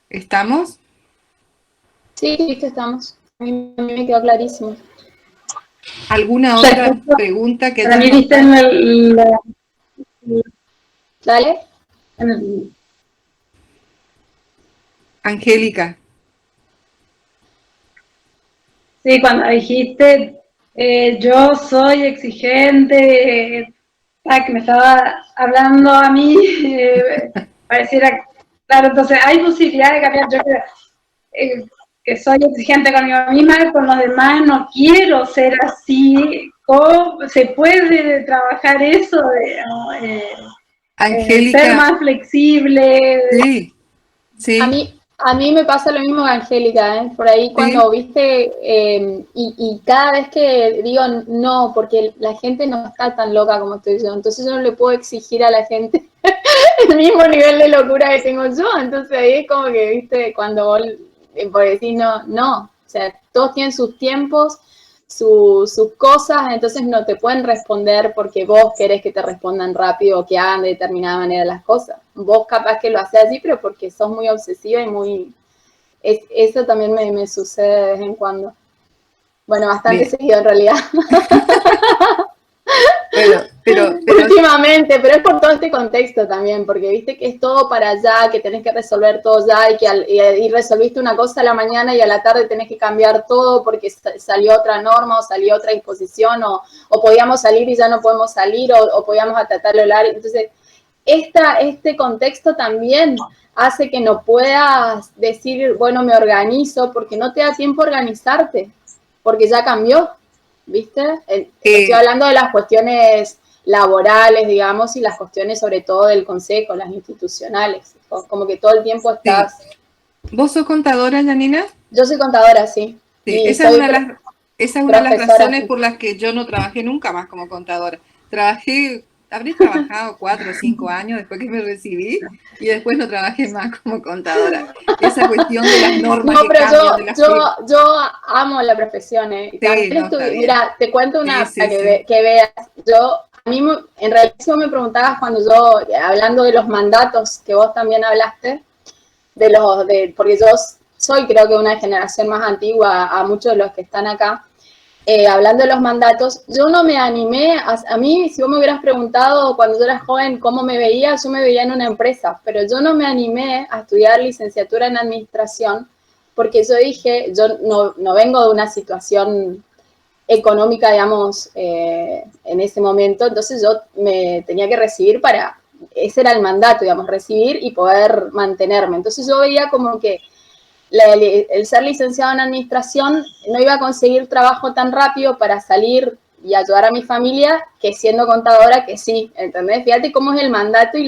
¿Estamos? Sí, estamos. A mí me quedó clarísimo. ¿Alguna otra pregunta que para mí viste en Dale. Angélica. Sí, cuando dijiste yo soy exigente, que me estaba hablando a mí, pareciera, claro, entonces hay posibilidad de cambiar. Yo creo que soy exigente conmigo misma, con los demás no quiero ser así. ¿Cómo se puede trabajar eso de Angélica, ser más flexible? Sí. A mí me pasa lo mismo que Angélica, por ahí cuando viste, y cada vez que digo no, porque la gente no está tan loca como estoy yo, entonces yo no le puedo exigir a la gente el mismo nivel de locura que tengo yo, entonces ahí es como que, viste, cuando vos por decir no, o sea, todos tienen sus tiempos, sus cosas, entonces no te pueden responder porque vos querés que te respondan rápido o que hagan de determinada manera las cosas. Vos capaz que lo haces así, pero porque sos muy obsesiva y muy... eso también me sucede de vez en cuando. Bueno, bastante seguido en realidad. Pero últimamente, pero es por todo este este contexto también, porque viste que es todo para allá, que tenés que resolver todo ya y resolviste una cosa a la mañana y a la tarde tenés que cambiar todo porque salió otra norma o salió otra disposición o podíamos salir y ya no podemos salir o podíamos acatar el horario. Entonces, este contexto también hace que no puedas decir, bueno, me organizo, porque no te da tiempo a organizarte, porque ya cambió, ¿viste? Estoy hablando de las cuestiones laborales, digamos, y las cuestiones sobre todo del consejo, las institucionales, como que todo el tiempo estás... Sí. ¿Vos sos contadora, Janina? Yo soy contadora, sí. Sí, esa es una de las razones por las que yo no trabajé nunca más como contadora. Habré trabajado 4 o 5 años después que me recibí y después no trabajé más como contadora. Esa cuestión de las normas no, que pero cambian de las yo amo la profesión, ¿eh? Sí, no, mira, te cuento una sí, para sí. que veas. A mí, en realidad, si vos me preguntabas cuando hablando de los mandatos que vos también hablaste, porque yo soy creo que una generación más antigua a muchos de los que están acá, hablando de los mandatos, yo no me animé, a mí si vos me hubieras preguntado cuando yo era joven cómo me veía, yo me veía en una empresa, pero yo no me animé a estudiar licenciatura en administración porque yo dije, yo no vengo de una situación económica, digamos, en ese momento, entonces yo me tenía que recibir ese era el mandato, digamos, recibir y poder mantenerme. Entonces yo veía como que el ser licenciado en administración no iba a conseguir trabajo tan rápido para salir y ayudar a mi familia que siendo contadora que sí, ¿entendés? Fíjate cómo es el mandato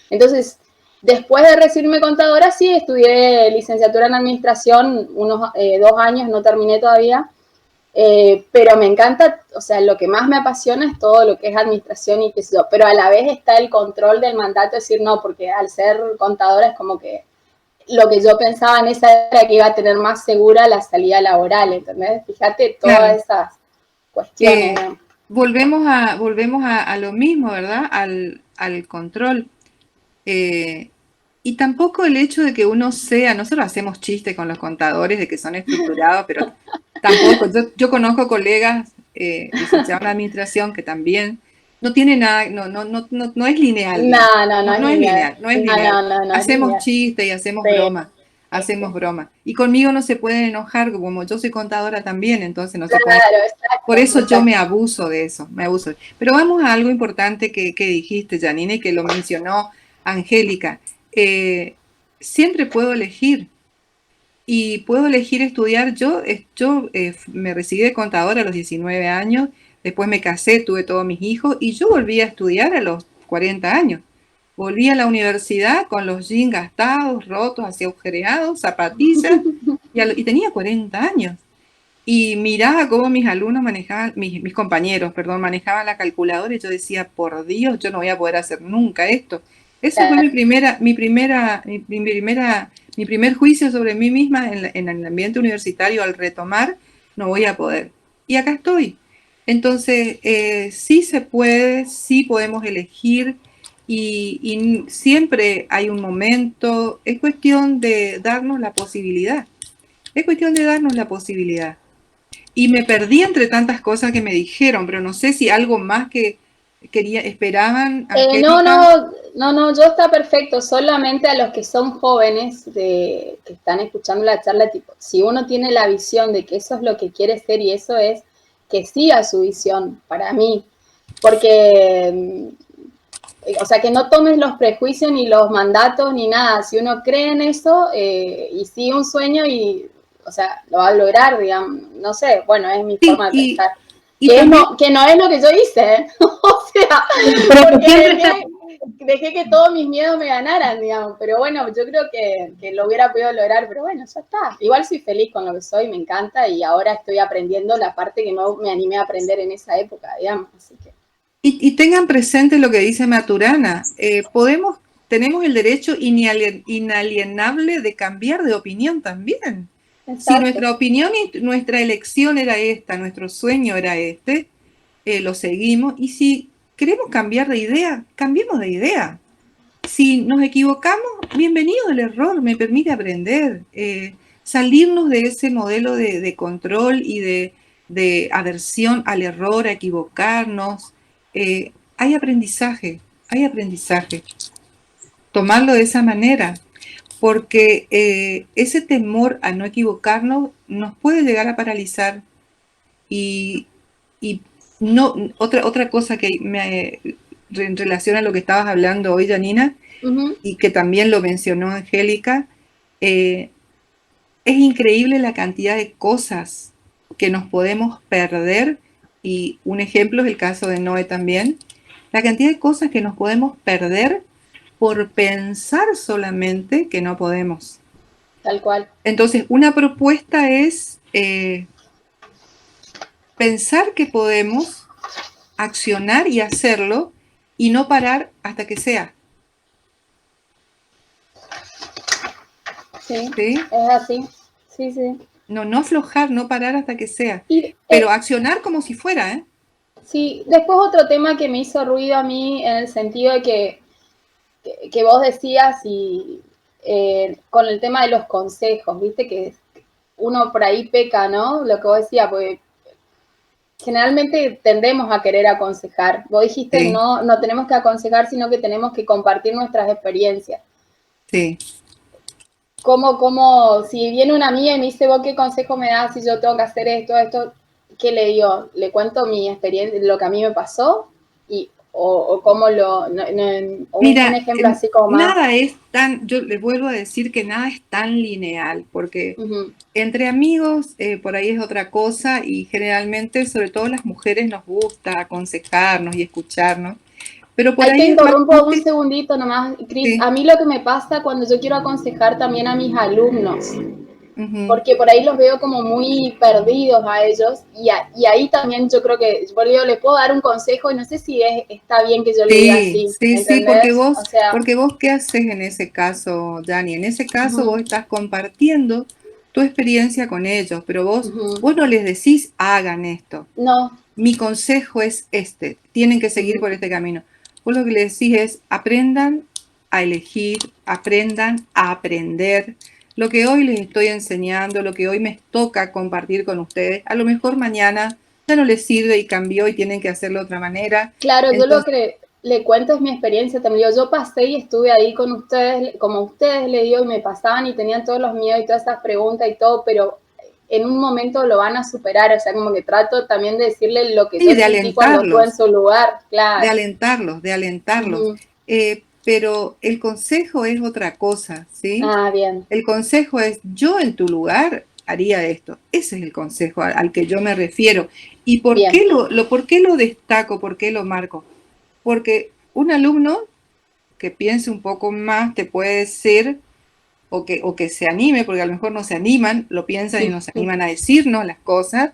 Entonces, después de recibirme contadora, sí, estudié licenciatura en administración unos 2 años, no terminé todavía, pero me encanta, o sea, lo que más me apasiona es todo lo que es administración y qué sé yo, pero a la vez está el control del mandato, decir no, porque al ser contadora es como que lo que yo pensaba en esa era que iba a tener más segura la salida laboral, ¿entendés? Fíjate todas esas cuestiones. Volvemos a lo mismo, ¿verdad? Al control. Y tampoco el hecho de que nosotros hacemos chistes con los contadores de que son estructurados, pero tampoco, yo conozco colegas licenciados en administración que también no tiene nada, no es lineal. No es lineal. Hacemos chistes y hacemos bromas. Y conmigo no se pueden enojar, como yo soy contadora también, entonces no se pueden. Exacto, Por eso yo me abuso de eso, Pero vamos a algo importante que dijiste, Janine, y que lo mencionó Angélica. Siempre puedo elegir. Y puedo elegir estudiar. Yo me recibí de contadora a los 19 años, después me casé, tuve todos mis hijos y yo volví a estudiar a los 40 años. Volví a la universidad con los jeans gastados, rotos, así agujereados, zapatillas, y tenía 40 años. Y miraba cómo mis alumnos manejaban, mis compañeros, perdón, manejaban la calculadora y yo decía, por Dios, yo no voy a poder hacer nunca esto. Ese fue mi primer juicio sobre mí misma en el ambiente universitario. Al retomar, no voy a poder. Y acá estoy. Entonces, sí se puede, sí podemos elegir y siempre hay un momento. Es cuestión de darnos la posibilidad. Y me perdí entre tantas cosas que me dijeron, pero no sé si algo más que esperaban. No, yo está perfecto. Solamente a los que son jóvenes que están escuchando la charla, tipo, si uno tiene la visión de que eso es lo que quiere ser y eso es, que siga su visión, para mí. Porque, o sea, que no tomes los prejuicios ni los mandatos ni nada. Si uno cree en eso y sigue un sueño o sea, lo va a lograr, digamos, no sé, bueno, es mi forma de pensar. Que no es lo que yo hice, ¿eh? O sea, porque dejé que todos mis miedos me ganaran, digamos, pero bueno, yo creo que lo hubiera podido lograr, pero bueno, ya está. Igual soy feliz con lo que soy, me encanta, y ahora estoy aprendiendo la parte que no me animé a aprender en esa época, digamos, así que. Y tengan presente lo que dice Maturana, tenemos el derecho inalienable de cambiar de opinión también. Exacto. Si nuestra opinión y nuestra elección era esta, nuestro sueño era este, lo seguimos. Y si queremos cambiar de idea, cambiemos de idea. Si nos equivocamos, bienvenido el error, me permite aprender. Salirnos de ese modelo de control y de aversión al error, a equivocarnos. Hay aprendizaje. hay aprendizaje. Tomarlo de esa manera, porque ese temor a no equivocarnos nos puede llegar a paralizar. Y no, otra cosa que en relación a lo que estabas hablando hoy, Janina, y que también lo mencionó Angélica, es increíble la cantidad de cosas que nos podemos perder, y un ejemplo es el caso de Noé también, la cantidad de cosas que nos podemos perder por pensar solamente que no podemos. Tal cual. Entonces, una propuesta es pensar que podemos, accionar y hacerlo, y no parar hasta que sea. Sí, ¿Sí? es así. Sí, sí. No aflojar, no parar hasta que sea. Y, Pero accionar como si fuera, ¿eh? sí, después otro tema que me hizo ruido a mí en el sentido de que vos decías y con el tema de los consejos, viste que uno por ahí peca, ¿no? Lo que vos decías, porque generalmente tendemos a querer aconsejar. Vos dijiste, Sí. no tenemos que aconsejar, sino que tenemos que compartir nuestras experiencias. Sí. Como si viene una amiga y me dice, vos qué consejo me das si yo tengo que hacer esto, ¿qué le digo? ¿Le cuento mi experiencia, lo que a mí me pasó? O cómo Mira, un ejemplo así como más. nada es tan, yo les vuelvo a decir que nada es tan lineal, porque entre amigos por ahí es otra cosa, y generalmente, sobre todo las mujeres, nos gusta aconsejarnos y escucharnos. Pero por ahí te es más interrumpo un útil. segundito nomás, Cris. Sí. A mí lo que me pasa cuando yo quiero aconsejar también a mis alumnos, porque por ahí los veo como muy perdidos a ellos, y ahí también yo creo que yo les puedo dar un consejo y no sé si está bien que yo le diga así, Sí, ¿entendés? porque vos ¿qué haces en ese caso, Dani? En ese caso vos estás compartiendo tu experiencia con ellos, pero vos no les decís hagan esto. No. Mi consejo es este, tienen que seguir por este camino. Vos lo que les decís es aprendan a elegir, aprendan a aprender. Lo que hoy les estoy enseñando, lo que hoy me toca compartir con ustedes, a lo mejor mañana ya no les sirve y cambió y tienen que hacerlo de otra manera. Claro, Entonces, yo lo que le cuento es mi experiencia también. Yo pasé y estuve ahí con ustedes, como ustedes le digo, y me pasaban y tenían todos los miedos y todas esas preguntas y todo, pero en un momento lo van a superar, o sea, como que trato también de decirle lo que yo sentí cuando estuve en su lugar, claro. De alentarlos. Pero el consejo es otra cosa, ¿sí? Ah, bien. El consejo es, yo en tu lugar haría esto. Ese es el consejo al que yo me refiero. ¿Y por qué por qué lo destaco? ¿Por qué lo marco? Porque un alumno que piense un poco más te puede decir, o que se anime, porque a lo mejor no se animan, lo piensan y no se animan a decirnos las cosas.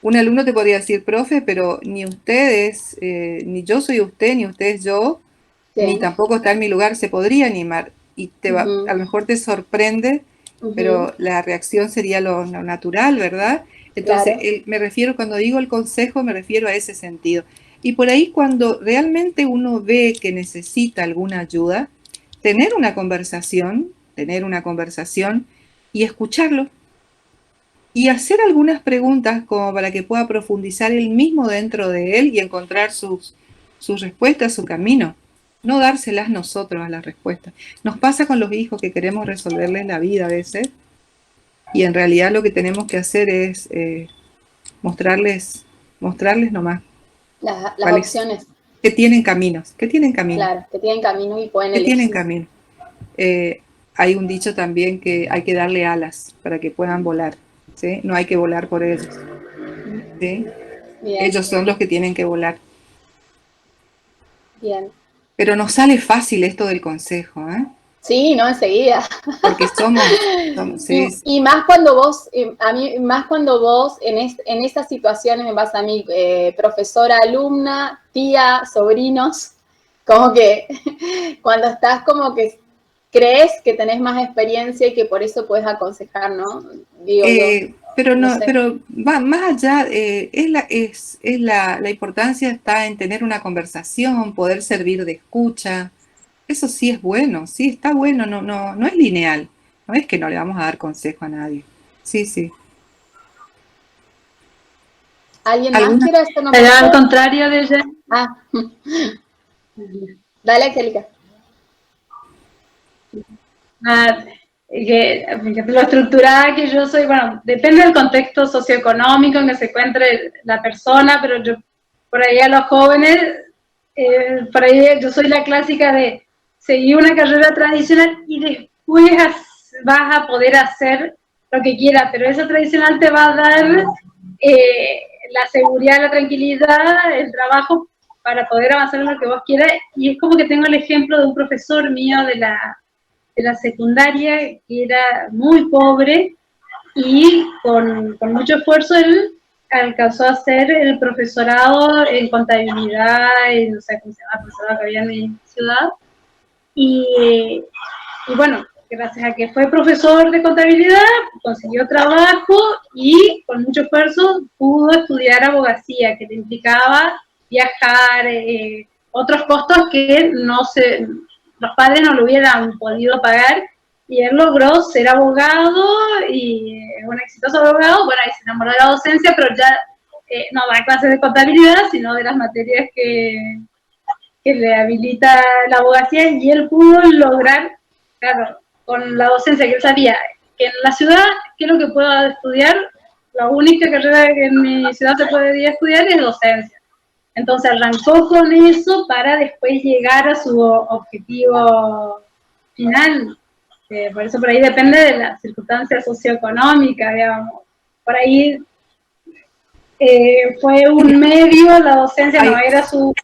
Un alumno te podría decir, profe, pero ni ustedes, ni yo soy usted, ni usted es yo, ni tampoco está en mi lugar, se podría animar. Y a lo mejor te sorprende, pero la reacción sería lo natural, ¿verdad? Entonces, me refiero, cuando digo el consejo, me refiero a ese sentido. Y por ahí, cuando realmente uno ve que necesita alguna ayuda, tener una conversación y escucharlo. Y hacer algunas preguntas como para que pueda profundizar él mismo dentro de él y encontrar sus respuestas, su camino. No dárselas nosotros a las respuestas. Nos pasa con los hijos que queremos resolverles la vida a veces, y en realidad lo que tenemos que hacer es mostrarles nomás las opciones. Que tienen caminos. Claro, que tienen camino y pueden elegir. Tienen camino. Hay un dicho también que hay que darle alas para que puedan volar, ¿sí? No hay que volar por ellos, ¿sí? Ellos son los que tienen que volar. Bien. Pero nos sale fácil esto del consejo, ¿eh? Sí, no, enseguida. Porque somos sí. Y más cuando vos, en esas situaciones me pasa a mí, profesora, alumna, tía, sobrinos, como que cuando estás como que crees que tenés más experiencia y que por eso puedes aconsejar, ¿no? Digo yo. Pero pero va más allá, la importancia está en tener una conversación, poder servir de escucha. Eso sí es bueno, sí está bueno, no es lineal. No es que no le vamos a dar consejo a nadie. Sí. ¿Alguien más quiere hacer una pregunta? Al contrario de ella. Dale, Angélica. Lo estructurada que yo soy, bueno, depende del contexto socioeconómico en que se encuentre la persona, pero yo, por ahí a los jóvenes, por ahí yo soy la clásica de seguir una carrera tradicional y después vas a poder hacer lo que quieras, pero esa tradicional te va a dar la seguridad, la tranquilidad, el trabajo para poder avanzar en lo que vos quieras, y es como que tengo el ejemplo de un profesor mío de la secundaria que era muy pobre y con mucho esfuerzo él alcanzó a hacer el profesorado en contabilidad, no sé cómo se llama, el profesorado que había en mi ciudad, y bueno, gracias a que fue profesor de contabilidad, consiguió trabajo y con mucho esfuerzo pudo estudiar abogacía, que le implicaba viajar, otros costos que los padres no lo hubieran podido pagar, y él logró ser abogado y un exitoso abogado. Bueno, y se enamoró de la docencia, pero ya no da clases de contabilidad, sino de las materias que le habilita la abogacía, y él pudo lograr, claro, con la docencia, que él sabía que en la ciudad, ¿qué es lo que puedo estudiar? La única carrera que en mi ciudad se podía estudiar es docencia. Entonces arrancó con eso para después llegar a su objetivo final. Por eso por ahí depende de las circunstancias socioeconómicas, digamos. Por ahí fue un medio, la docencia no era su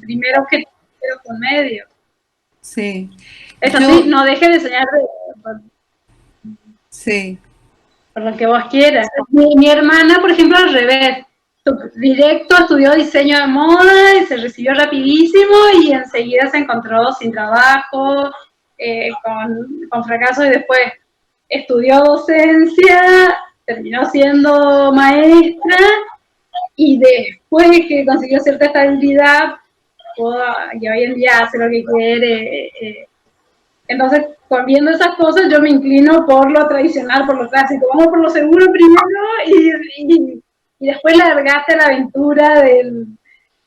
primer objetivo, pero fue un medio. Sí. Eso sí, no deje de soñar Sí. por lo que vos quieras. Mi hermana, por ejemplo, al revés. Directo estudió diseño de moda y se recibió rapidísimo y enseguida se encontró sin trabajo, con fracaso, y después estudió docencia, terminó siendo maestra, y después que consiguió cierta estabilidad, y hoy en día hace lo que quiere. Entonces, viendo esas cosas, yo me inclino por lo tradicional, por lo clásico. Vamos por lo seguro primero y después largaste a la aventura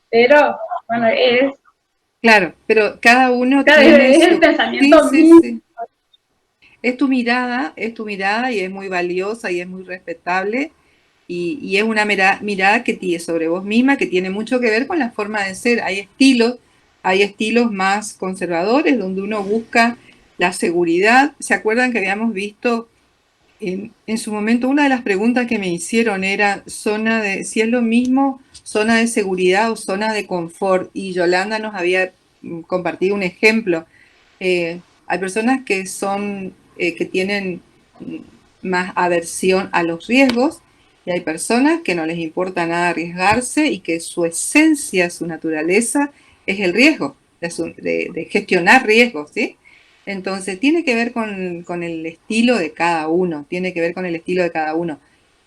Pero, bueno, es... Claro, pero cada uno tiene es el pensamiento mío. Sí. Es tu mirada y es muy valiosa y es muy respetable, y es una mirada que tiene sobre vos misma, que tiene mucho que ver con la forma de ser. Hay estilos más conservadores donde uno busca la seguridad. ¿Se acuerdan que habíamos visto en su momento? Una de las preguntas que me hicieron era si es lo mismo zona de seguridad o zona de confort, y Yolanda nos había compartido un ejemplo. Hay personas que que tienen más aversión a los riesgos, y hay personas que no les importa nada arriesgarse y que su esencia, su naturaleza es el riesgo, de gestionar riesgos, ¿sí? Entonces tiene que ver con el estilo de cada uno,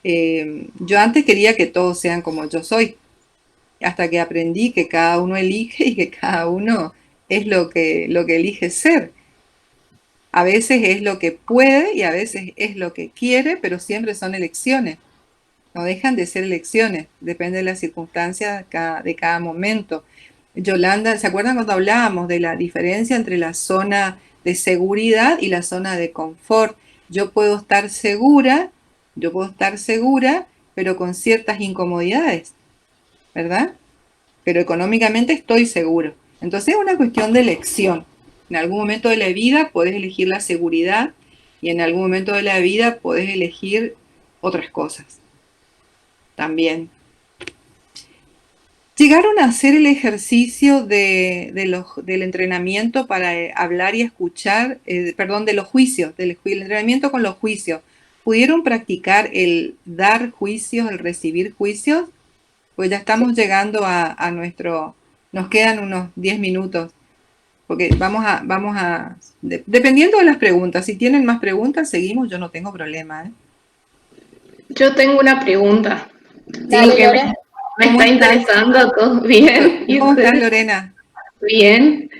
Yo antes quería que todos sean como yo soy, hasta que aprendí que cada uno elige y que cada uno es lo que elige ser. A veces es lo que puede y a veces es lo que quiere, pero siempre son elecciones. No dejan de ser elecciones, depende de las circunstancias de cada momento. Yolanda, ¿se acuerdan cuando hablábamos de la diferencia entre la zona de seguridad y la zona de confort? Yo puedo estar segura, pero con ciertas incomodidades, ¿verdad? Pero económicamente estoy seguro. Entonces es una cuestión de elección. En algún momento de la vida podés elegir la seguridad, y en algún momento de la vida podés elegir otras cosas también. ¿Llegaron a hacer el ejercicio del entrenamiento para hablar y escuchar, de los juicios, del entrenamiento con los juicios? ¿Pudieron practicar el dar juicios, el recibir juicios? Pues ya estamos llegando a nuestro... Nos quedan unos 10 minutos, porque vamos a dependiendo de las preguntas, si tienen más preguntas, seguimos, yo no tengo problema, ¿eh? Yo tengo una pregunta. Dale, que me está interesando todo. Bien. ¿Cómo estás, Lorena? Bien.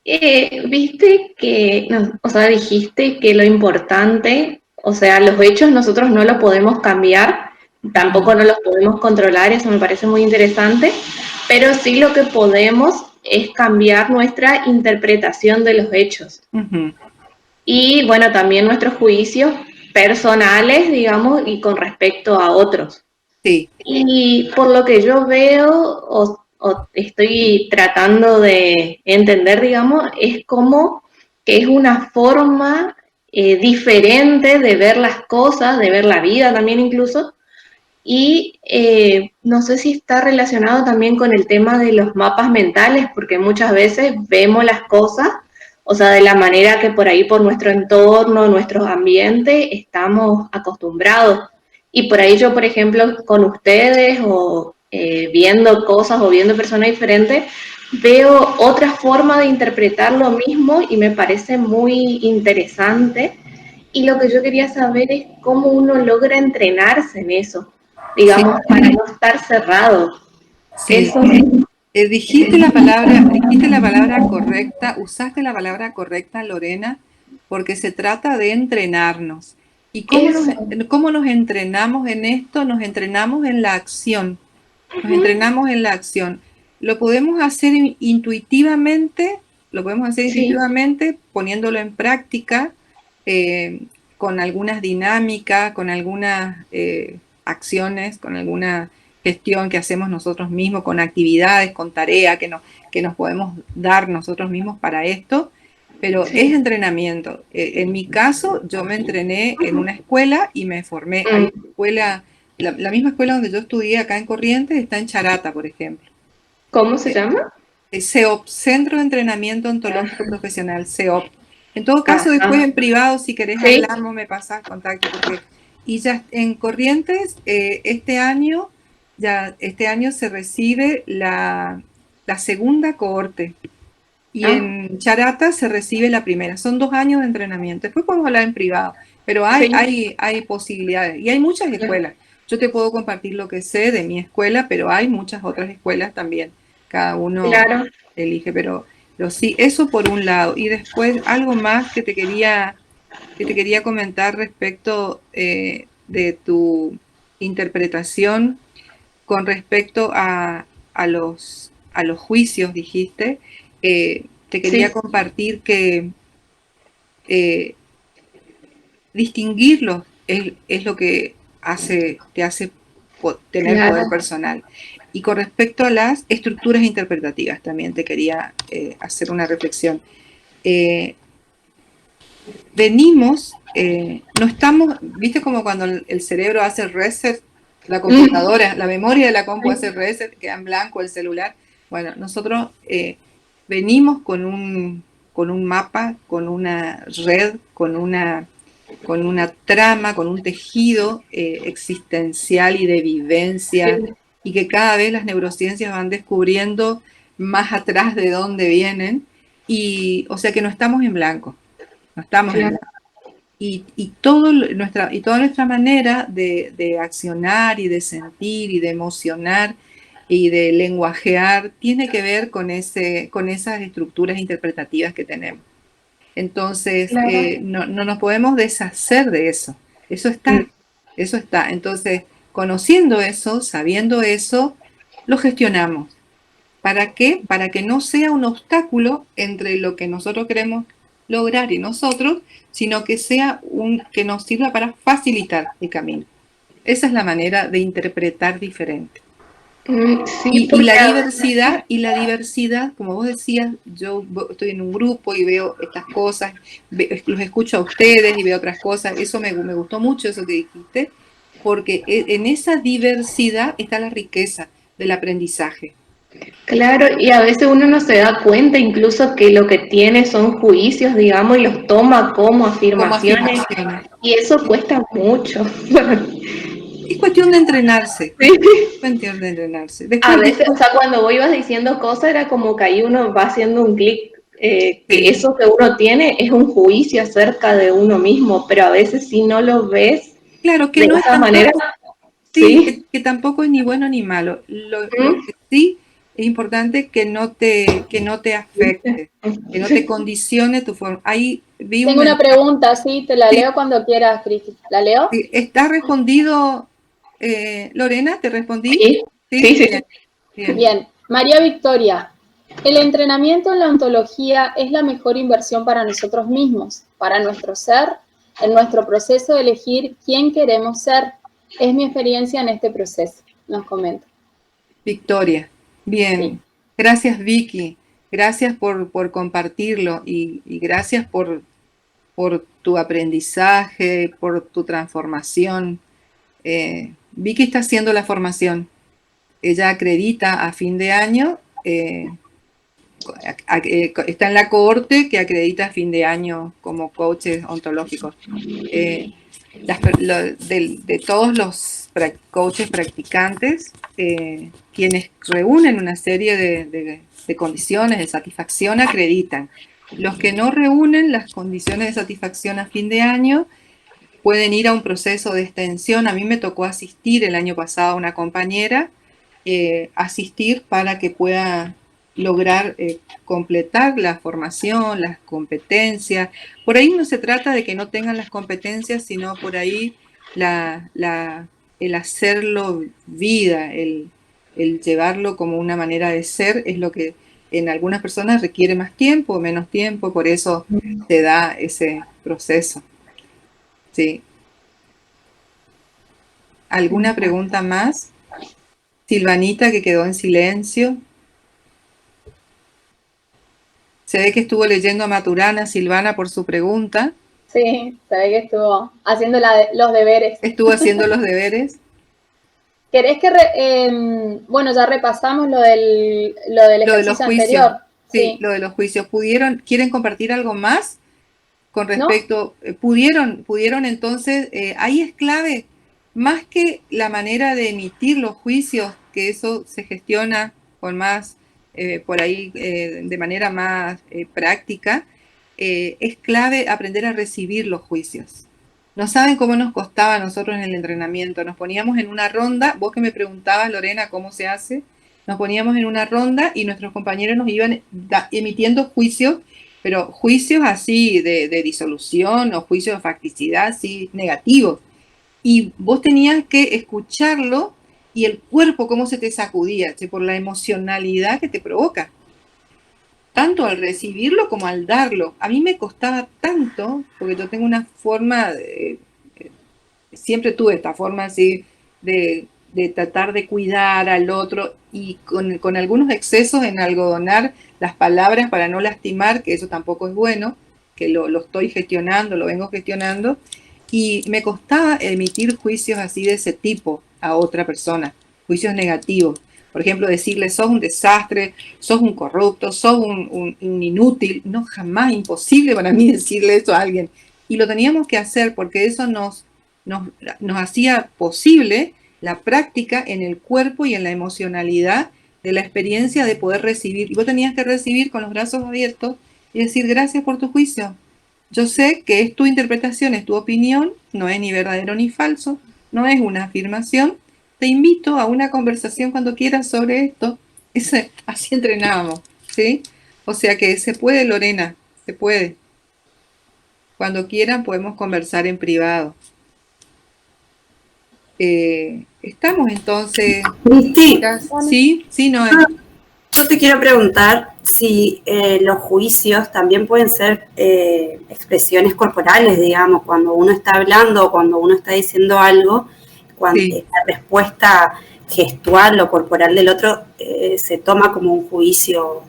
Viste que, dijiste que lo importante, los hechos nosotros no los podemos cambiar, tampoco no los podemos controlar, eso me parece muy interesante, pero sí lo que podemos es cambiar nuestra interpretación de los hechos. Ujú. Y bueno, también nuestros juicios personales, digamos, y con respecto a otros. Sí, Y por lo que yo veo o estoy tratando de entender, digamos, es como que es una forma diferente de ver las cosas, de ver la vida también incluso, y no sé si está relacionado también con el tema de los mapas mentales, porque muchas veces vemos las cosas, o sea, de la manera que por ahí, por nuestro entorno, nuestros ambientes, estamos acostumbrados. Y por ahí yo, por ejemplo, con ustedes o viendo cosas o viendo personas diferentes, veo otra forma de interpretar lo mismo y me parece muy interesante. Y lo que yo quería saber es cómo uno logra entrenarse en eso, sí, digamos, para no estar cerrado. sí. Eso Dijiste la palabra correcta, usaste la palabra correcta, Lorena, porque se trata de entrenarnos. ¿Y eso. cómo nos entrenamos en esto? Nos entrenamos en la acción. Nos entrenamos en la acción. Lo podemos hacer intuitivamente, Sí. poniéndolo en práctica, eh, con algunas dinámicas, con algunas acciones, con alguna gestión que hacemos nosotros mismos, con actividades, con tareas que nos podemos dar nosotros mismos para esto, pero es Sí. entrenamiento. En mi caso, yo me entrené en una escuela y me formé. Hay Mm. una escuela, la misma escuela donde yo estudié acá en Corrientes está en Charata, por ejemplo. ¿Cómo se llama? CEOP, Centro de Entrenamiento Ontológico Ah, Profesional, CEOP. En todo caso, después ajá. en privado, si querés Sí. hablamos, me pasas contacto, porque y ya en Corrientes, este año se recibe la segunda cohorte y Ah, en Charata se recibe la primera. Son 2 años de entrenamiento. Después podemos hablar en privado, pero sí. hay posibilidades y hay muchas escuelas. Yo te puedo compartir lo que sé de mi escuela, pero hay muchas otras escuelas también. Cada uno Claro. elige, pero sí, eso por un lado. Y después algo más que te quería comentar respecto de tu interpretación con respecto a los juicios, dijiste. Te quería Sí. compartir que eh, distinguirlos es lo que te hace tener poder Claro. personal. Y con respecto a las estructuras interpretativas, también te quería hacer una reflexión. Eh, no estamos, viste como cuando el cerebro hace reset, la Mm. computadora, la memoria de la compu hace reset, queda en blanco el celular. Bueno, nosotros venimos con un mapa, con una red, con una trama, con un tejido existencial y de vivencia, Sí. y que cada vez las neurociencias van descubriendo más atrás de dónde vienen, y o sea que no estamos en blanco, no estamos en Claro. blanco. Y toda nuestra manera de accionar y de sentir y de emocionar y de lenguajear tiene que ver con esas estructuras interpretativas que tenemos. Entonces, Claro. no nos podemos deshacer de eso. Eso Mm. está, eso está. Entonces, conociendo eso, sabiendo eso, lo gestionamos. ¿Para qué? Para que no sea un obstáculo entre lo que nosotros queremos lograr y nosotros, sino que sea que nos sirva para facilitar el camino. Esa es la manera de interpretar diferente. Sí, porque Y la diversidad, como vos decías, estoy en un grupo y veo estas cosas, los escucho a ustedes y veo otras cosas. Eso me gustó mucho eso que dijiste, porque en esa diversidad está la riqueza del aprendizaje. claro, y a veces uno no se da cuenta incluso que lo que tiene son juicios, digamos, y los toma como Como afirmaciones, afirmaciones. y eso cuesta mucho. Es cuestión de entrenarse. Sí. Cuestión de entrenarse. A veces, o sea, cuando vos ibas diciendo cosas, era como que ahí uno va haciendo un clic, que Sí, eso que uno tiene es un juicio acerca de uno mismo, pero a veces si no lo ves claro que de no es esa manera, tampoco, sí, sí. que tampoco es ni bueno ni malo. Lo ¿Mm? que sí es importante que no te afecte, que no te condicione tu forma. Ahí vi un Tengo una mensaje. pregunta, sí, te la Sí, leo cuando quieras, Cristi. ¿La leo? sí, ¿está respondido, Lorena? ¿Te respondí? Sí, sí, Sí, sí, bien, sí. bien. Bien. María Victoria, El entrenamiento en la ontología es la mejor inversión para nosotros mismos, para nuestro ser, en nuestro proceso de elegir quién queremos ser. Es mi experiencia en este proceso, nos comenta. Victoria, bien. Sí. Gracias, Vicky. Gracias por compartirlo y gracias por tu aprendizaje, por tu transformación. Vicky está haciendo la formación. Ella acredita a fin de año, está en la cohorte que acredita a fin de año como coaches ontológicos. De todos los coaches practicantes, quienes reúnen una serie de condiciones de satisfacción acreditan. Los que no reúnen las condiciones de satisfacción a fin de año pueden ir a un proceso de extensión. A mí me tocó asistir el año pasado a una compañera, asistir para que pueda lograr completar la formación, las competencias. Por ahí no se trata de que no tengan las competencias, sino por ahí el hacerlo vida, el llevarlo como una manera de ser, es lo que en algunas personas requiere más tiempo o menos tiempo, por eso se da ese proceso. Sí. ¿Alguna pregunta más? Silvanita, que quedó en silencio. Se ve que estuvo leyendo a Maturana, Silvana, por su pregunta. Sí, se ve que estuvo haciendo los deberes. Estuvo haciendo los deberes. ¿Querés que, bueno, ya repasamos lo del ejercicio anterior? Sí, lo de los juicios. ¿Quieren compartir algo más con respecto? ¿No? ¿Pudieron entonces? Ahí es clave, más que la manera de emitir los juicios, que eso se gestiona con más, por ahí, de manera más práctica, es clave aprender a recibir los juicios. No saben cómo nos costaba a nosotros en el entrenamiento. Nos poníamos en una ronda, vos que me preguntabas, Lorena, cómo se hace, nos poníamos en una ronda y nuestros compañeros nos iban emitiendo juicios, pero juicios así de disolución o juicios de facticidad, así negativos. Y vos tenías que escucharlo y el cuerpo cómo se te sacudía, por la emocionalidad que te provoca. Tanto al recibirlo como al darlo. A mí me costaba tanto, porque yo tengo una forma, siempre tuve esta forma así de tratar de cuidar al otro y con algunos excesos en algodonar las palabras para no lastimar, que eso tampoco es bueno, que lo estoy gestionando, lo vengo gestionando, y me costaba emitir juicios así de ese tipo a otra persona, juicios negativos. Por ejemplo, decirle, sos un desastre, sos un corrupto, sos un inútil. No, jamás, imposible para mí decirle eso a alguien. Y lo teníamos que hacer porque eso nos hacía posible la práctica en el cuerpo y en la emocionalidad de la experiencia de poder recibir. Y vos tenías que recibir con los brazos abiertos y decir, gracias por tu juicio. Yo sé que es tu interpretación, es tu opinión, no es ni verdadero ni falso, no es una afirmación. Te invito a una conversación cuando quieras sobre esto. Así entrenábamos, ¿sí? O sea que se puede, Lorena, se puede. Cuando quieran podemos conversar en privado. Estamos entonces... Sí, no. Yo te quiero preguntar si los juicios también pueden ser expresiones corporales, digamos, cuando uno está hablando o cuando uno está diciendo algo, cuando la respuesta gestual o corporal del otro se toma como un juicio.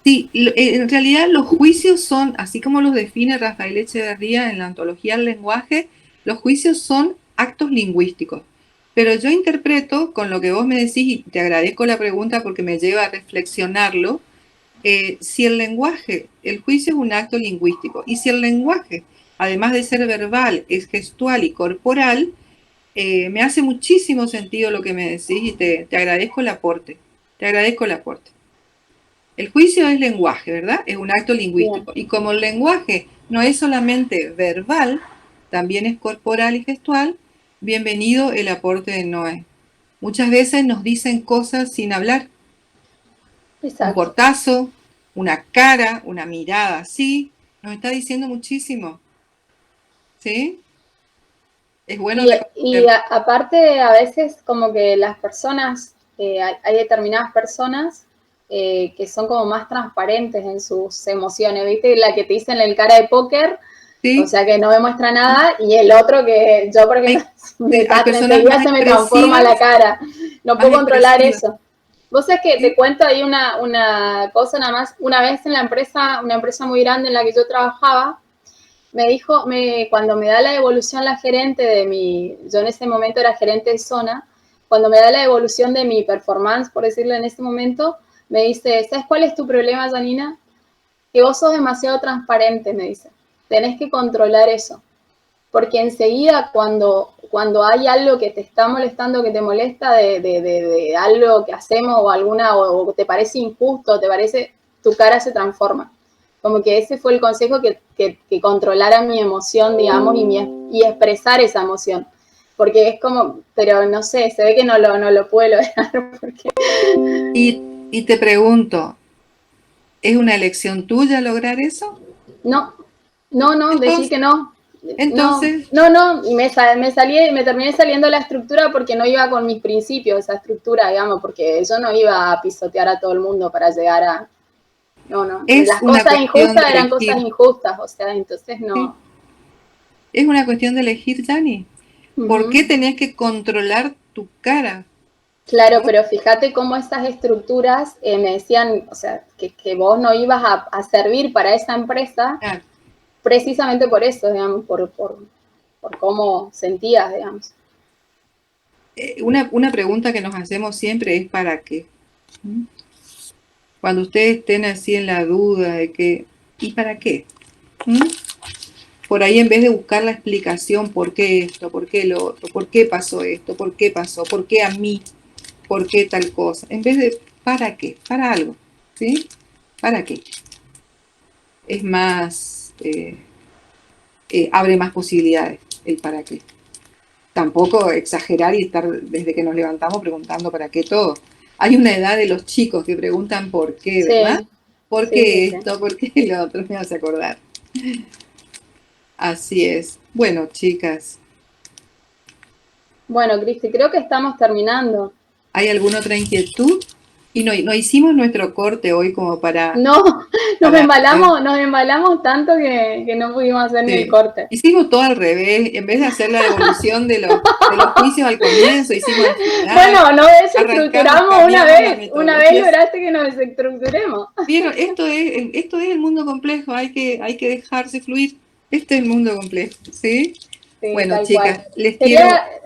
Sí, en realidad los juicios son, así como los define Rafael Echeverría en la ontología del lenguaje, los juicios son actos lingüísticos. Pero yo interpreto, con lo que vos me decís, y te agradezco la pregunta porque me lleva a reflexionarlo, si el lenguaje, el juicio es un acto lingüístico, y si el lenguaje, además de ser verbal, es gestual y corporal, me hace muchísimo sentido lo que me decís y te agradezco el aporte. Te agradezco el aporte. El juicio es lenguaje, ¿verdad? Es un acto lingüístico. Bien. Y como el lenguaje no es solamente verbal, también es corporal y gestual, bienvenido el aporte de Noé. Muchas veces nos dicen cosas sin hablar. Exacto. Un portazo, una cara, una mirada, sí, nos está diciendo muchísimo. ¿Sí? Es bueno. Aparte, a veces como que las personas, hay determinadas personas que son como más transparentes en sus emociones, ¿viste? La que te dicen el cara de póker, Sí. o sea, que no me muestra nada, y el otro que yo, por ejemplo, hay personas enseguida más se me transforma la cara. No más puedo controlar expresivas. eso. Vos sabés que Sí. te cuento ahí una cosa nada más. Una vez en la empresa, una empresa muy grande en la que yo trabajaba, me dijo, cuando me da la devolución la gerente yo en ese momento era gerente de zona, cuando me da la devolución de mi performance, por decirlo en ese momento, me dice, ¿sabes cuál es tu problema, Janina? Que vos sos demasiado transparente, me dice. Tenés que controlar eso. Porque enseguida cuando hay algo que te está molestando, que te molesta de algo que hacemos o te parece injusto, tu cara se transforma. Como que ese fue el consejo que controlara mi emoción, digamos, y expresar esa emoción. Porque es como, pero no sé, se ve que no lo puedo lograr. Porque... Y te pregunto, ¿es una elección tuya lograr eso? No, decir que no. Entonces, No, y me terminé saliendo la estructura porque no iba con mis principios, esa estructura, digamos, porque yo no iba a pisotear a todo el mundo para llegar a... No. es Las una cosas cuestión injustas de eran elegir. cosas injustas, o sea, entonces no. Sí. Es una cuestión de elegir, Dani. ¿Por qué tenías que controlar tu cara? Claro, pero fíjate cómo esas estructuras me decían, o sea, que vos no ibas a servir para esa empresa, Claro. precisamente por eso, digamos, por cómo sentías, digamos. Una pregunta que nos hacemos siempre es ¿para qué? Cuando ustedes estén así en la duda de que, ¿y para qué? Por ahí en vez de buscar la explicación, ¿por qué esto? ¿Por qué lo otro? ¿Por qué pasó esto? ¿Por qué pasó? ¿Por qué a mí? ¿Por qué tal cosa? En vez de ¿para qué? Para algo, ¿sí? ¿Para qué? Es más, abre más posibilidades el para qué. Tampoco exagerar y estar desde que nos levantamos preguntando para qué todo. Hay una edad de los chicos que preguntan por qué, ¿verdad? Sí, ¿Por qué esto? ¿Por qué lo otro? Me hace acordar. Así es. Bueno, chicas, Bueno, Cristi, creo que estamos terminando. ¿hay alguna otra inquietud? Y no hicimos nuestro corte hoy como para... No, nos para embalamos tanto que no pudimos hacer ni el corte. Hicimos todo al revés. En vez de hacer la devolución de los juicios al comienzo, hicimos al final. Bueno, nos desestructuramos una vez lograste que nos desestructuremos. Vieron, esto es el mundo complejo, hay que dejarse fluir. Este es el mundo complejo, ¿sí? Sí, bueno, tal chicas, cual. les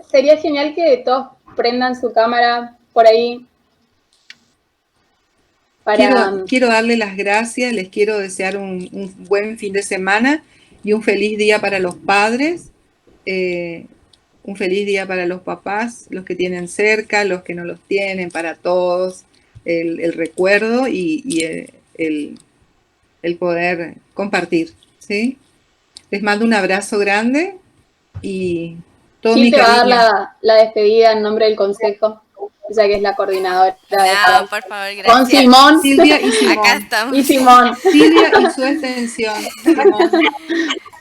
Sería genial que todos prendan su cámara por ahí. Quiero darle las gracias, les quiero desear un buen fin de semana y un feliz día para los padres, un feliz día para los papás, los que tienen cerca, los que no los tienen, para todos, el recuerdo y el poder compartir, ¿sí? Les mando un abrazo grande y todo mi te va a cariño. dar la despedida en nombre del consejo, ya que es la coordinadora. No, por favor, gracias. Con Simón. Silvia y Simón. Acá estamos. Y Simón. Silvia y su extensión. Simón.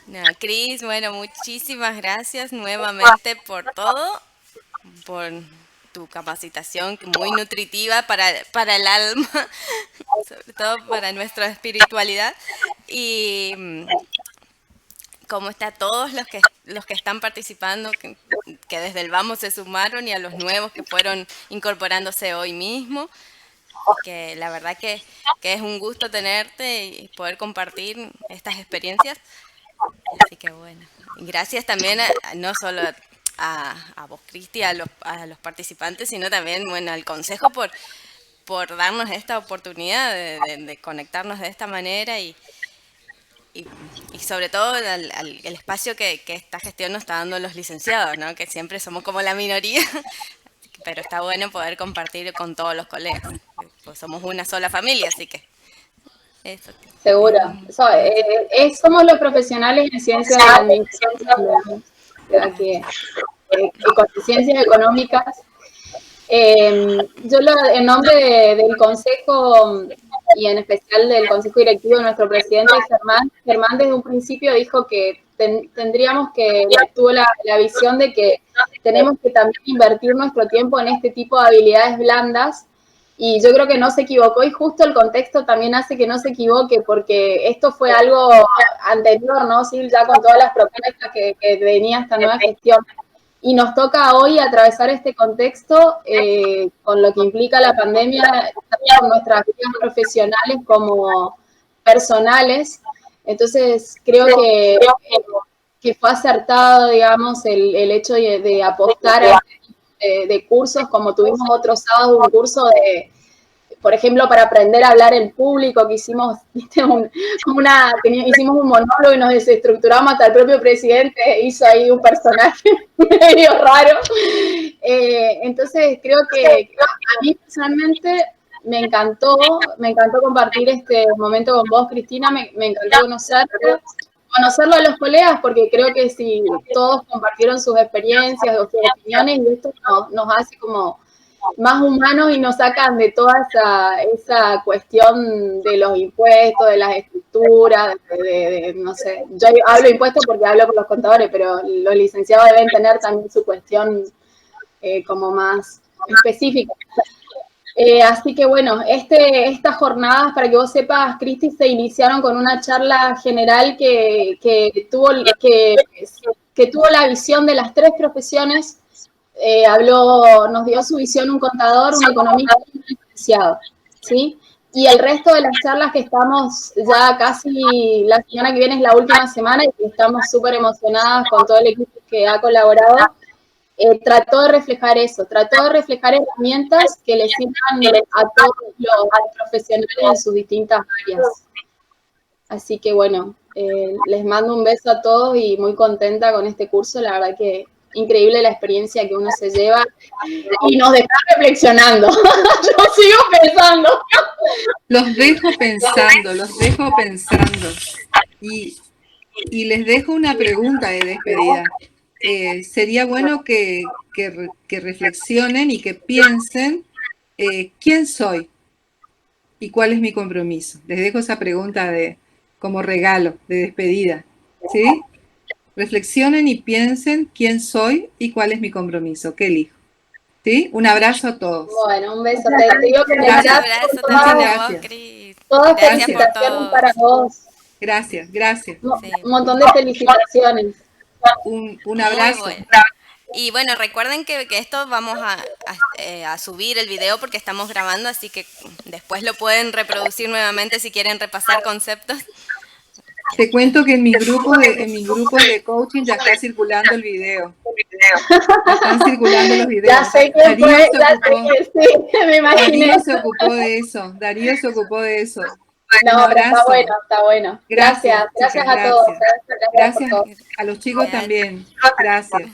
No, Cris, bueno, muchísimas gracias nuevamente por todo, por tu capacitación muy nutritiva para el alma, sobre todo para nuestra espiritualidad. Y como está todos los que están participando, que desde el vamos se sumaron, y a los nuevos que fueron incorporándose hoy mismo, que la verdad que es un gusto tenerte y poder compartir estas experiencias. Así que bueno, gracias también no solo a vos, Cristi, a los participantes, sino también, bueno, al consejo por darnos esta oportunidad de conectarnos de esta manera y sobre todo el espacio que esta gestión nos está dando los licenciados, ¿no? Que siempre somos como la minoría, pero está bueno poder compartir con todos los colegas, pues somos una sola familia, así que eso. Seguro. Somos los profesionales en ciencias de la administración, con ciencias económicas. Yo en nombre del Consejo y en especial del Consejo Directivo de nuestro presidente Germán desde un principio dijo que tuvo la visión de que tenemos que también invertir nuestro tiempo en este tipo de habilidades blandas Y yo creo que no se equivocó y justo el contexto también hace que no se equivoque porque esto fue algo anterior, ¿no? Sí, ya con todas las propuestas que venía esta nueva gestión. Y nos toca hoy atravesar este contexto con lo que implica la pandemia, tanto con nuestras vidas profesionales como personales. Entonces, creo que fue acertado, digamos, el hecho de apostar a este tipo de cursos, como tuvimos otro sábado un curso por ejemplo, para aprender a hablar en público, que hicimos, ¿viste? Hicimos un monólogo y nos desestructuramos, hasta el propio presidente hizo ahí un personaje medio raro. Entonces, creo que a mí personalmente me encantó compartir este momento con vos, Cristina, me encantó conocerlo a los colegas, porque creo que si todos compartieron sus experiencias o sus opiniones, y esto nos hace como más humanos y nos sacan de toda esa cuestión de los impuestos, de las estructuras, no sé, yo hablo de impuestos porque hablo con los contadores, pero los licenciados deben tener también su cuestión como más específica. Así que bueno, estas jornadas, para que vos sepas, Cristi, se iniciaron con una charla general que tuvo la visión de las tres profesiones. Nos dio su visión un contador, un economista y un licenciado, ¿sí? Y el resto de las charlas que estamos ya casi, la semana que viene es la última semana y estamos súper emocionadas con todo el equipo que ha colaborado, trató de reflejar eso, trató de reflejar herramientas que les sirvan a todos los profesionales en sus distintas áreas. Así que bueno, les mando un beso a todos y muy contenta con este curso, la verdad que increíble la experiencia que uno se lleva y nos deja reflexionando. Yo sigo pensando. Los dejo pensando. Y les dejo una pregunta de despedida. Sería bueno que reflexionen y que piensen quién soy y cuál es mi compromiso. Les dejo esa pregunta como regalo de despedida, ¿sí? Reflexionen y piensen quién soy y cuál es mi compromiso, qué elijo. ¿Sí? Un abrazo a todos. Bueno, un beso. Te digo que un abrazo también a vos, Cris. Todas felicitaciones para vos. Gracias. Un montón de felicitaciones. Un abrazo. Bueno. Y bueno, recuerden que esto vamos a subir el video porque estamos grabando, así que después lo pueden reproducir nuevamente si quieren repasar conceptos. Te cuento que en mi grupo de coaching ya está circulando el video. Ya están circulando los videos. Ya sé que me imaginé. Darío se ocupó de eso. No, pero está bueno. Gracias a todos. Gracias a los chicos también. Gracias.